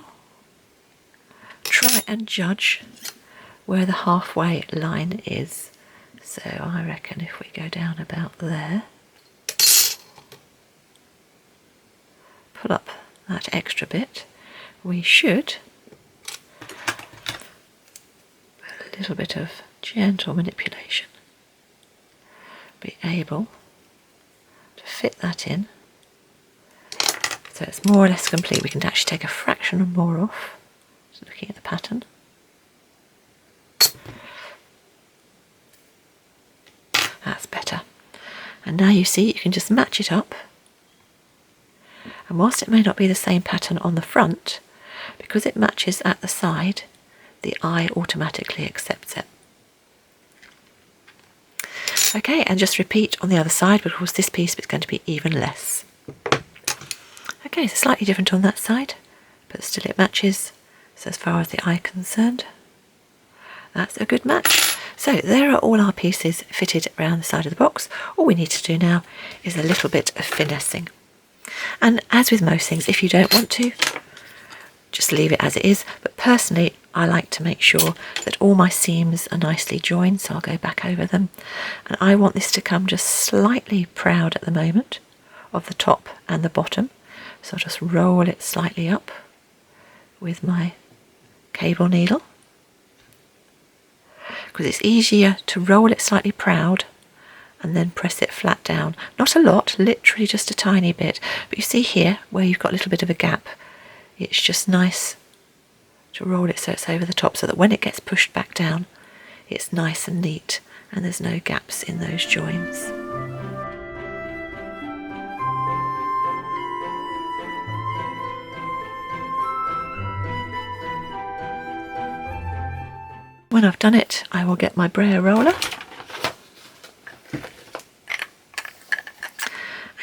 try and judge where the halfway line is. So I reckon if we go down about there, pull up that extra bit, we should, with a little bit of gentle manipulation, be able to fit that in so it's more or less complete. We can actually take a fraction more off, just looking at the pattern. That's better. And now you see you can just match it up, and whilst it may not be the same pattern on the front, because it matches at the side, the eye automatically accepts it. Okay, and just repeat on the other side, but of course this piece is going to be even less. Okay, so slightly different on that side, but still it matches. So as far as the eye is concerned, that's a good match. So there are all our pieces fitted around the side of the box. All we need to do now is a little bit of finessing. And as with most things, if you don't want to, just leave it as it is. But personally, I like to make sure that all my seams are nicely joined, so I'll go back over them. And I want this to come just slightly proud at the moment of the top and the bottom. So I'll just roll it slightly up with my cable needle. because it's easier to roll it slightly proud and then press it flat down. Not a lot, literally just a tiny bit. But you see here where you've got a little bit of a gap, it's just nice to roll it so it's over the top, so that when it gets pushed back down, it's nice and neat and there's no gaps in those joins. When I've done it, I will get my brayer roller and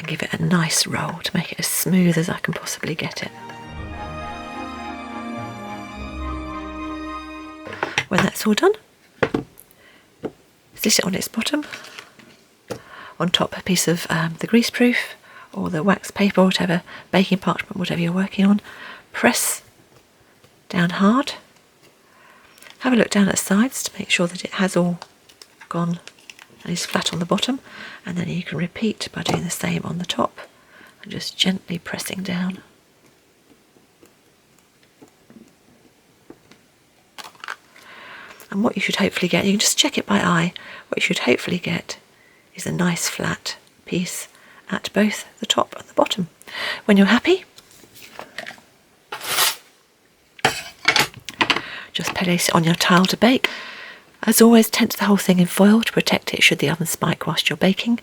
give it a nice roll to make it as smooth as I can possibly get it. When that's all done, sit it on its bottom, on top a piece of the greaseproof or the wax paper, whatever, baking parchment, whatever you're working on. Press down hard. Have a look down at the sides to make sure that it has all gone and is flat on the bottom, and then you can repeat by doing the same on the top and just gently pressing down. And what you should hopefully get, you can just check it by eye, what you should hopefully get is a nice flat piece at both the top and the bottom. When you're happy, just place it on your tile to bake. As always, tent the whole thing in foil to protect it should the oven spike whilst you're baking,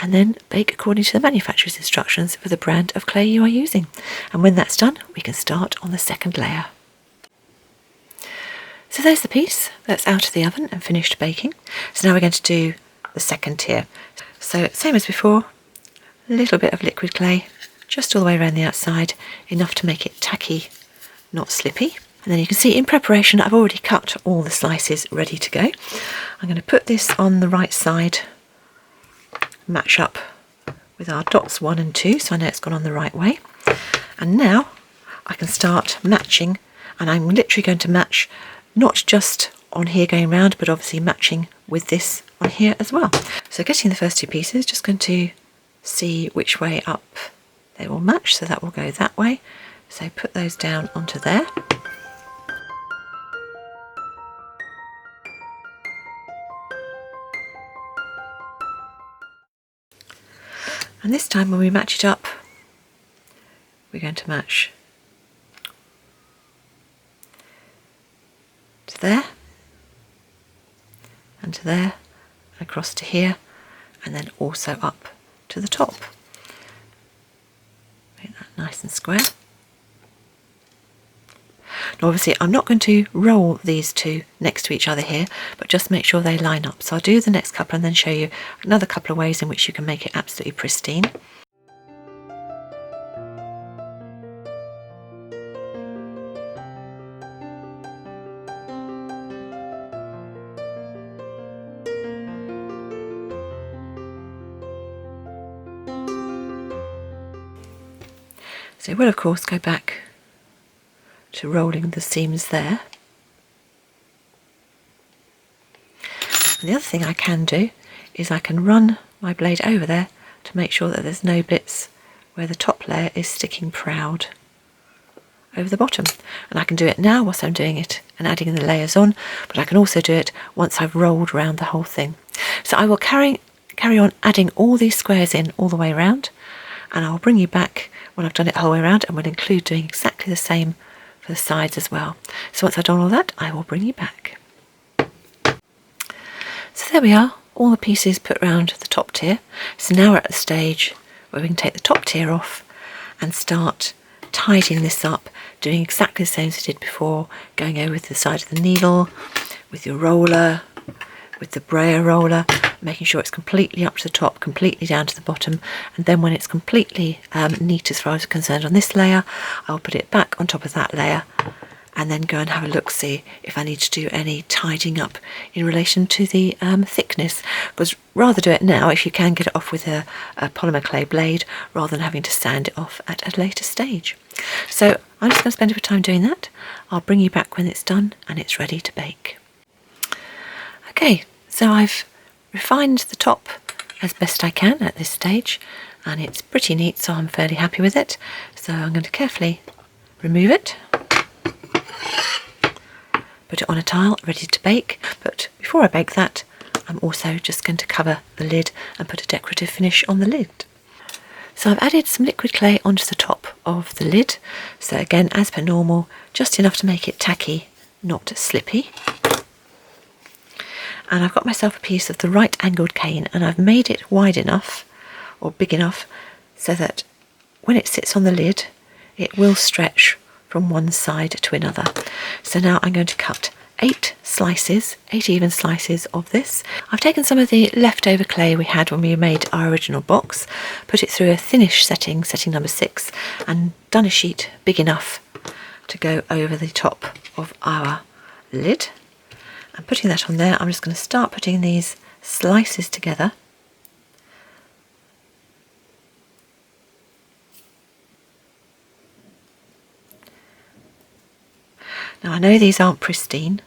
and then bake according to the manufacturer's instructions for the brand of clay you are using. And when that's done, we can start on the second layer. So there's the piece that's out of the oven and finished baking. So now we're going to do the second tier. So same as before, a little bit of liquid clay just all the way around the outside, enough to make it tacky, not slippy. And then you can see in preparation I've already cut all the slices ready to go. I'm going to put this on the right side, match up with our dots 1 and 2 so I know it's gone on the right way. And now I can start matching, and I'm literally going to match not just on here going round, but obviously matching with this on here as well. So getting the first 2 pieces, just going to see which way up they will match, so that will go that way. So put those down onto there. And this time when we match it up, we're going to match to there, and to there, and across to here, and then also up to the top. Make that nice and square. Now obviously I'm not going to roll these 2 next to each other here, but just make sure they line up. So I'll do the next couple and then show you another couple of ways in which you can make it absolutely pristine. So we'll of course go back to rolling the seams there. And the other thing I can do is I can run my blade over there to make sure that there's no bits where the top layer is sticking proud over the bottom. And I can do it now whilst I'm doing it and adding the layers on, but I can also do it once I've rolled around the whole thing. So I will carry on adding all these squares in all the way around, and I'll bring you back when I've done it the whole way around, and we'll include doing exactly the same for the sides as well. So once I've done all that, I will bring you back. So there we are, all the pieces put around the top tier. So now we're at the stage where we can take the top tier off and start tidying this up, doing exactly the same as I did before, going over with the side of the needle, with your roller, with the brayer roller, making sure it's completely up to the top, completely down to the bottom, and then when it's completely neat as far as I'm concerned on this layer, I'll put it back on top of that layer and then go and have a look, see if I need to do any tidying up in relation to the thickness, because rather do it now if you can get it off with a polymer clay blade rather than having to sand it off at a later stage. So I'm just going to spend a bit of time doing that. I'll bring you back when it's done and it's ready to bake. Okay, so I've refined the top as best I can at this stage, and it's pretty neat, so I'm fairly happy with it. So I'm going to carefully remove it, put it on a tile ready to bake, but before I bake that I'm also just going to cover the lid and put a decorative finish on the lid. So I've added some liquid clay onto the top of the lid, so again as per normal, just enough to make it tacky, not slippy. And I've got myself a piece of the right angled cane and I've made it wide enough or big enough so that when it sits on the lid it will stretch from one side to another. So now I'm going to cut 8 even slices of this. I've taken some of the leftover clay we had when we made our original box, put it through a finish setting number 6, and done a sheet big enough to go over the top of our lid. And putting that on there, I'm just going to start putting these slices together. Now I know these aren't pristine,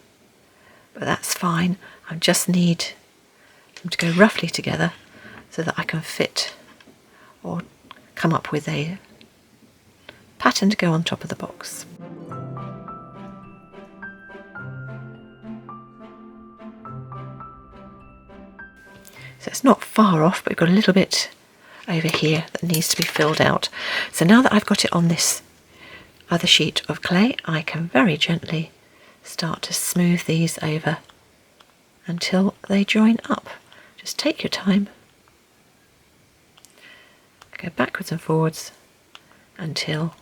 but that's fine. I just need them to go roughly together so that I can fit or come up with a pattern to go on top of the box. So it's not far off, but we've got a little bit over here that needs to be filled out. So now that I've got it on this other sheet of clay, I can very gently start to smooth these over until they join up. Just take your time, go backwards and forwards until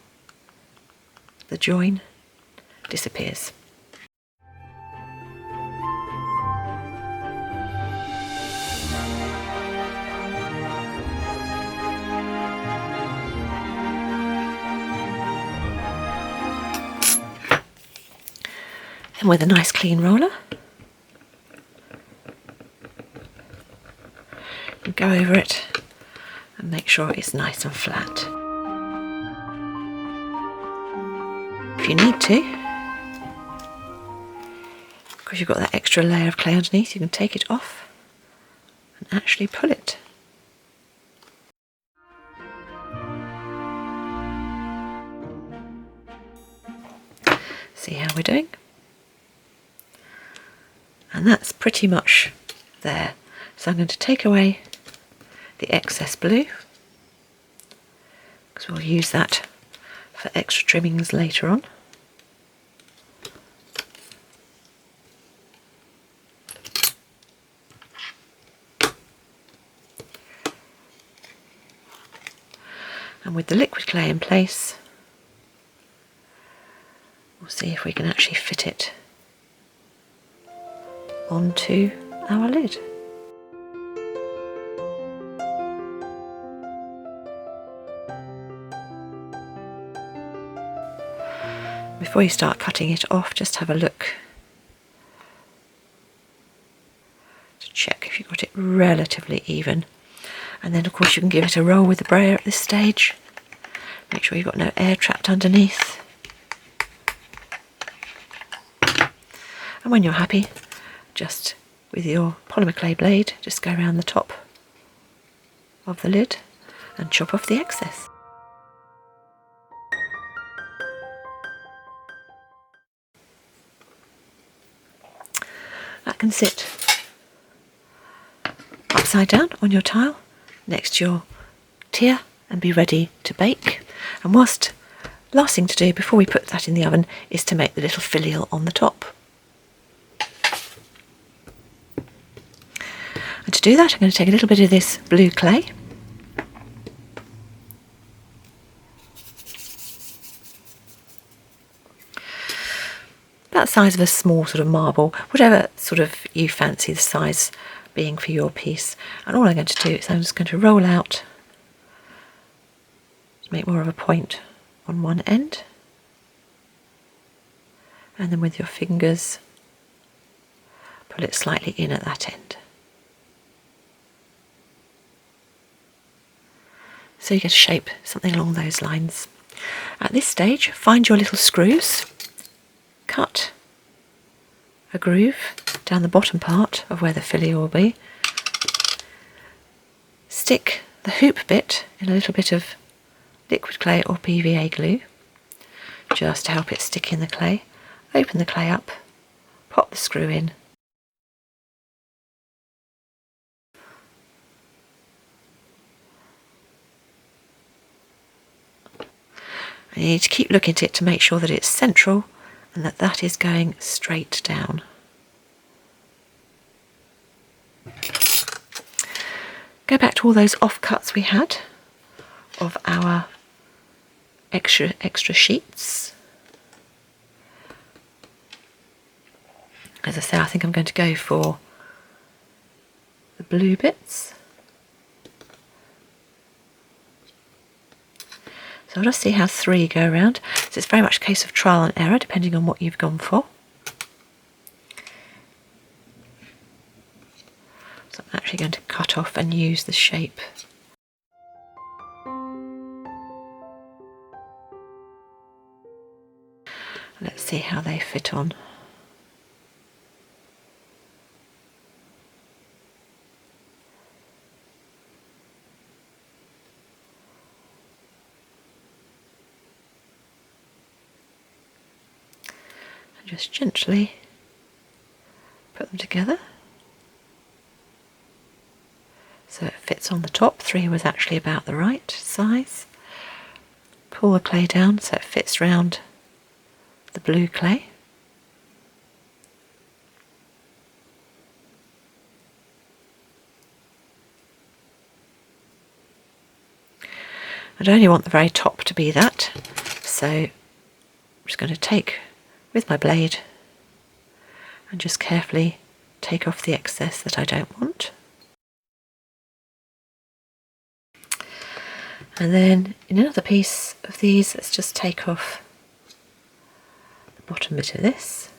the join disappears. And with a nice clean roller, you go over it and make sure it's nice and flat. If you need to, because you've got that extra layer of clay underneath, you can take it off and actually pull it. See how we're doing? And that's pretty much there. So I'm going to take away the excess blue, because we'll use that for extra trimmings later on. And with the liquid clay in place, we'll see if we can actually fit it onto our lid. Before you start cutting it off, just have a look to check if you've got it relatively even. And then of course you can give it a roll with the brayer at this stage. Make sure you've got no air trapped underneath. And when you're happy, just with your polymer clay blade, just go around the top of the lid and chop off the excess. That can sit upside down on your tile next to your tier and be ready to bake. And last thing to do before we put that in the oven is to make the little finial on the top. And to do that, I'm going to take a little bit of this blue clay, about the size of a small sort of marble, whatever sort of you fancy the size being for your piece. And all I'm going to do is I'm just going to roll out to make more of a point on one end, and then with your fingers pull it slightly in at that end. So you get a shape, something along those lines. At this stage, find your little screws, cut a groove down the bottom part of where the finial will be, stick the hoop bit in a little bit of liquid clay or PVA glue, just to help it stick in the clay, open the clay up pop the screw in. And you need to keep looking at it to make sure that it's central and that that is going straight down. Go back to all those offcuts we had of our extra sheets. As I say, I think I'm going to go for the blue bits. So I'll just see how 3 go around. So it's very much a case of trial and error depending on what you've gone for. So I'm actually going to cut off and use the shape. Let's see how they fit on. Just gently put them together so it fits on the top. 3 was actually about the right size. Pull the clay down so it fits round the blue clay. I only want the very top to be that, so I'm just going to take with my blade and just carefully take off the excess that I don't want. And then in another piece of these, let's just take off the bottom bit of this.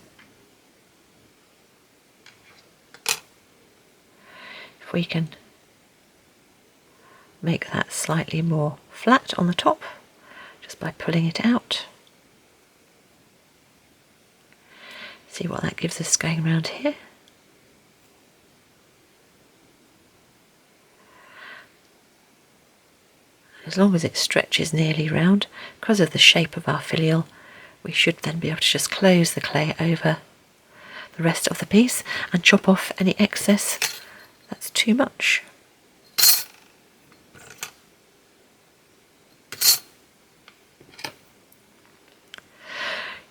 If we can make that slightly more flat on the top just by pulling it out. See what that gives us going around here. As long as it stretches nearly round, because of the shape of our finial, we should then be able to just close the clay over the rest of the piece and chop off any excess that's too much.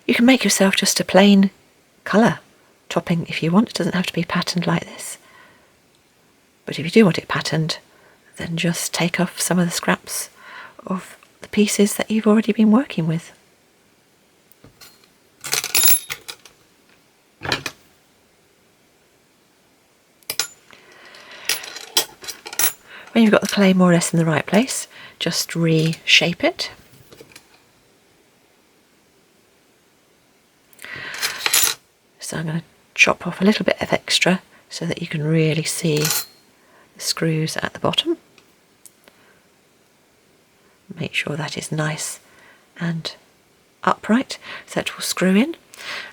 You can make yourself just a plain colour topping if you want. It doesn't have to be patterned like this, but if you do want it patterned, then just take off some of the scraps of the pieces that you've already been working with. When you've got the clay more or less in the right place, just reshape it. So I'm going to chop off a little bit of extra so that you can really see the screws at the bottom. Make sure that is nice and upright so it will screw in.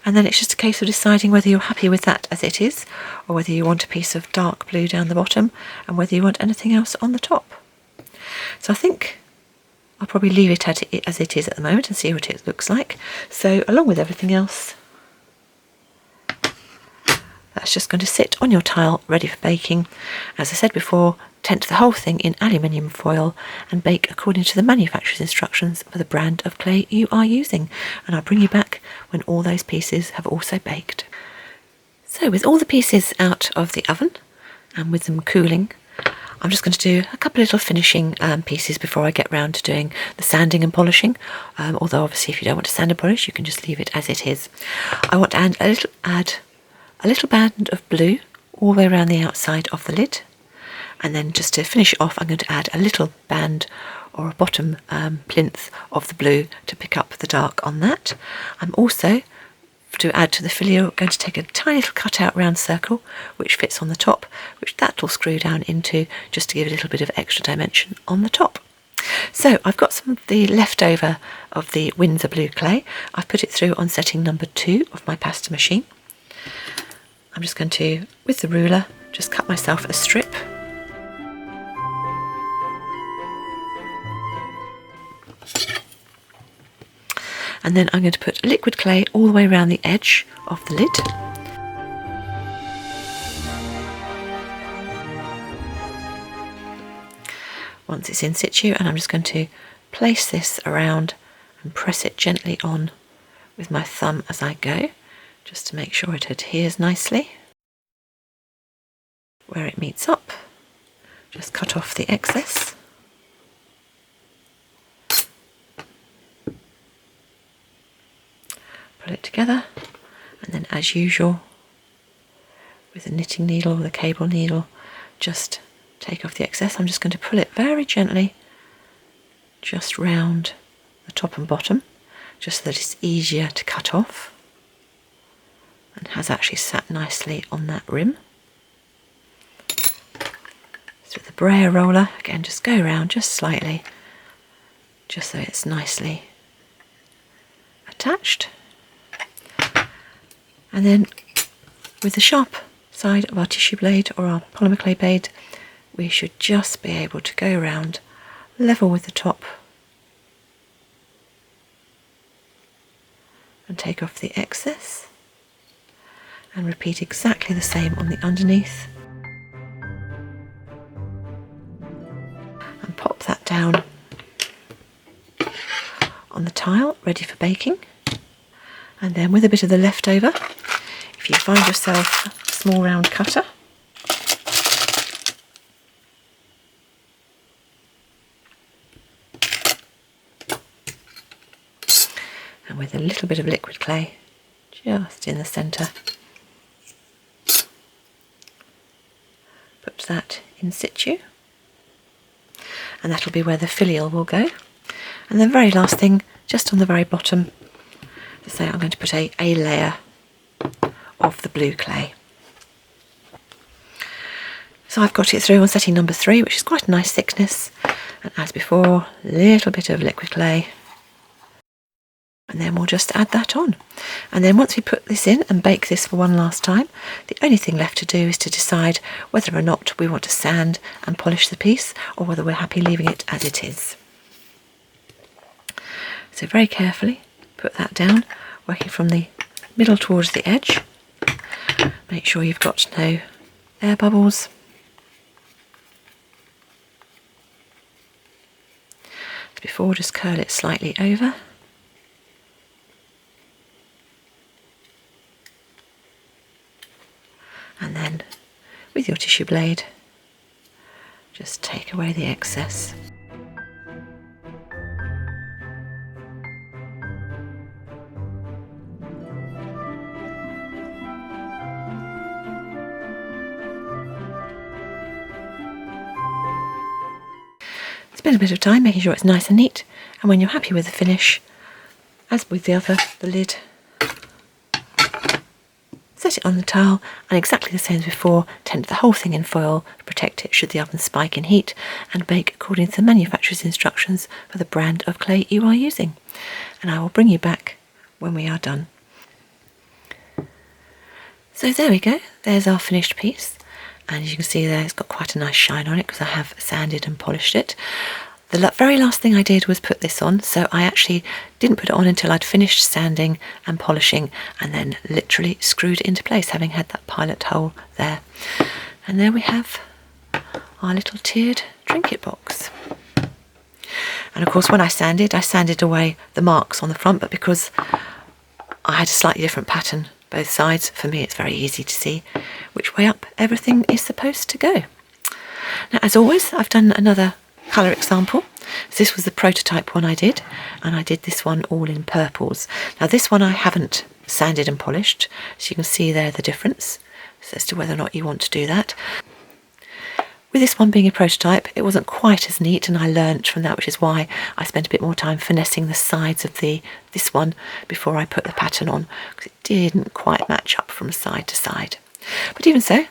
And then it's just a case of deciding whether you're happy with that as it is, or whether you want a piece of dark blue down the bottom, and whether you want anything else on the top. So I think I'll probably leave it as it is at the moment and see what it looks like. So along with everything else, that's just going to sit on your tile ready for baking. As I said before, tent the whole thing in aluminium foil and bake according to the manufacturer's instructions for the brand of clay you are using. And I'll bring you back when all those pieces have also baked. So with all the pieces out of the oven and with them cooling, I'm just going to do a couple of little finishing pieces before I get round to doing the sanding and polishing. Although obviously if you don't want to sand and polish, you can just leave it as it is. I want to add a little band of blue all the way around the outside of the lid, and then just to finish it off I'm going to add a little band or a bottom plinth of the blue to pick up the dark on that. I'm also, to add to the finial, going to take a tiny little cut out round circle which fits on the top, which that will screw down into just to give a little bit of extra dimension on the top. So I've got some of the leftover of the Windsor blue clay. I've put it through on setting number 2 of my pasta machine. I'm just going to, with the ruler, just cut myself a strip. And then I'm going to put liquid clay all the way around the edge of the lid. once it's in situ, and I'm just going to place this around and press it gently on with my thumb as I go, just to make sure it adheres nicely. Where it meets up, just cut off the excess. Pull it together, and then as usual with the knitting needle or the cable needle, just take off the excess. I'm just going to pull it very gently just round the top and bottom, just so that it's easier to cut off and has actually sat nicely on that rim. So with the brayer roller, again, just go around just slightly, just so it's nicely attached. And then with the sharp side of our tissue blade or our polymer clay blade, we should just be able to go around level with the top and take off the excess, and repeat exactly the same on the underneath, and pop that down on the tile ready for baking. And then with a bit of the leftover, if you find yourself a small round cutter, and with a little bit of liquid clay just in the centre, put that in situ, and that'll be where the finial will go. And the very last thing, just on the very bottom, to say I'm going to put a layer of the blue clay. So I've got it through on setting number 3, which is quite a nice thickness, and as before, a little bit of liquid clay, and then we'll just add that on. And then once we put this in and bake this for one last time, the only thing left to do is to decide whether or not we want to sand and polish the piece, or whether we're happy leaving it as it is. So very carefully put that down, working from the middle towards the edge. Make sure you've got no air bubbles. As before, just curl it slightly over. And then with your tissue blade, just take away the excess. Spend a bit of time making sure it's nice and neat, and when you're happy with the finish, as with the other, the lid, set it on the towel, and exactly the same as before, tent the whole thing in foil to protect it should the oven spike in heat, and bake according to the manufacturer's instructions for the brand of clay you are using. And I will bring you back when we are done. So there we go, there's our finished piece. And as you can see there, it's got quite a nice shine on it because I have sanded and polished it. The very last thing I did was put this on, so I actually didn't put it on until I'd finished sanding and polishing, and then literally screwed it into place, having had that pilot hole there. And there we have our little tiered trinket box. And of course when I sanded away the marks on the front, but because I had a slightly different pattern both sides, for me it's very easy to see which way up everything is supposed to go. Now, as always, I've done another colour example. So this was the prototype one I did, and I did this one all in purples. Now this one I haven't sanded and polished, so you can see there the difference as to whether or not you want to do that. With this one being a prototype, it wasn't quite as neat, and I learnt from that, which is why I spent a bit more time finessing the sides of this one before I put the pattern on, because it didn't quite match up from side to side. But even so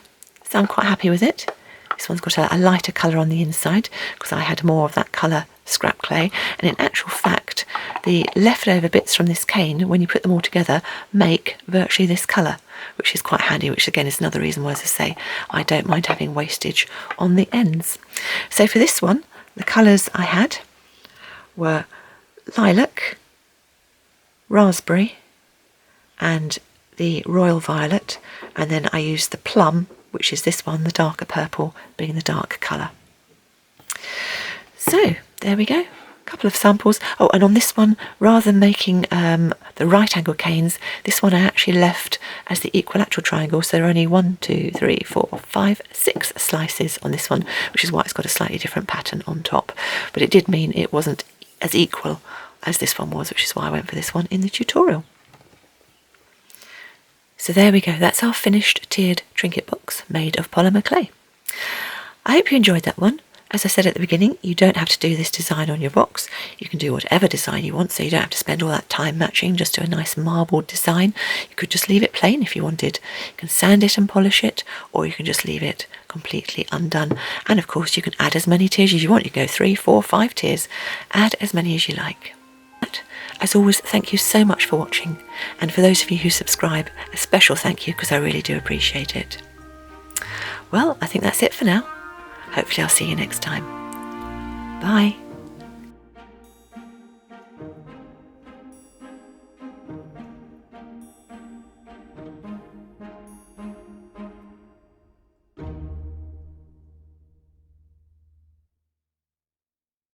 I'm quite happy with it. This one's got a lighter colour on the inside because I had more of that colour scrap clay, and in actual fact the leftover bits from this cane, when you put them all together, make virtually this colour, which is quite handy, which again is another reason why, as I say, I don't mind having wastage on the ends. So for this one, the colours I had were lilac, raspberry and the royal violet, and then I used the plum, which is this one, the darker purple being the dark colour. So there we go. Couple of samples. Oh, and on this one, rather than making the right angle canes, this one I actually left as the equilateral triangle, so there are only 1, 2, 3, 4, 5, 6 slices on this one, which is why it's got a slightly different pattern on top. But it did mean it wasn't as equal as this one was, which is why I went for this one in the tutorial. So there we go, that's our finished tiered trinket box made of polymer clay. I hope you enjoyed that one. As I said at the beginning, you don't have to do this design on your box. You can do whatever design you want, so you don't have to spend all that time matching. Just do a nice marbled design. You could just leave it plain if you wanted. You can sand it and polish it, or you can just leave it completely undone. And of course, you can add as many tiers as you want. You can go 3, 4, 5 tiers. Add as many as you like. As always, thank you so much for watching. And for those of you who subscribe, a special thank you, because I really do appreciate it. Well, I think that's it for now. Hopefully I'll see you next time. Bye.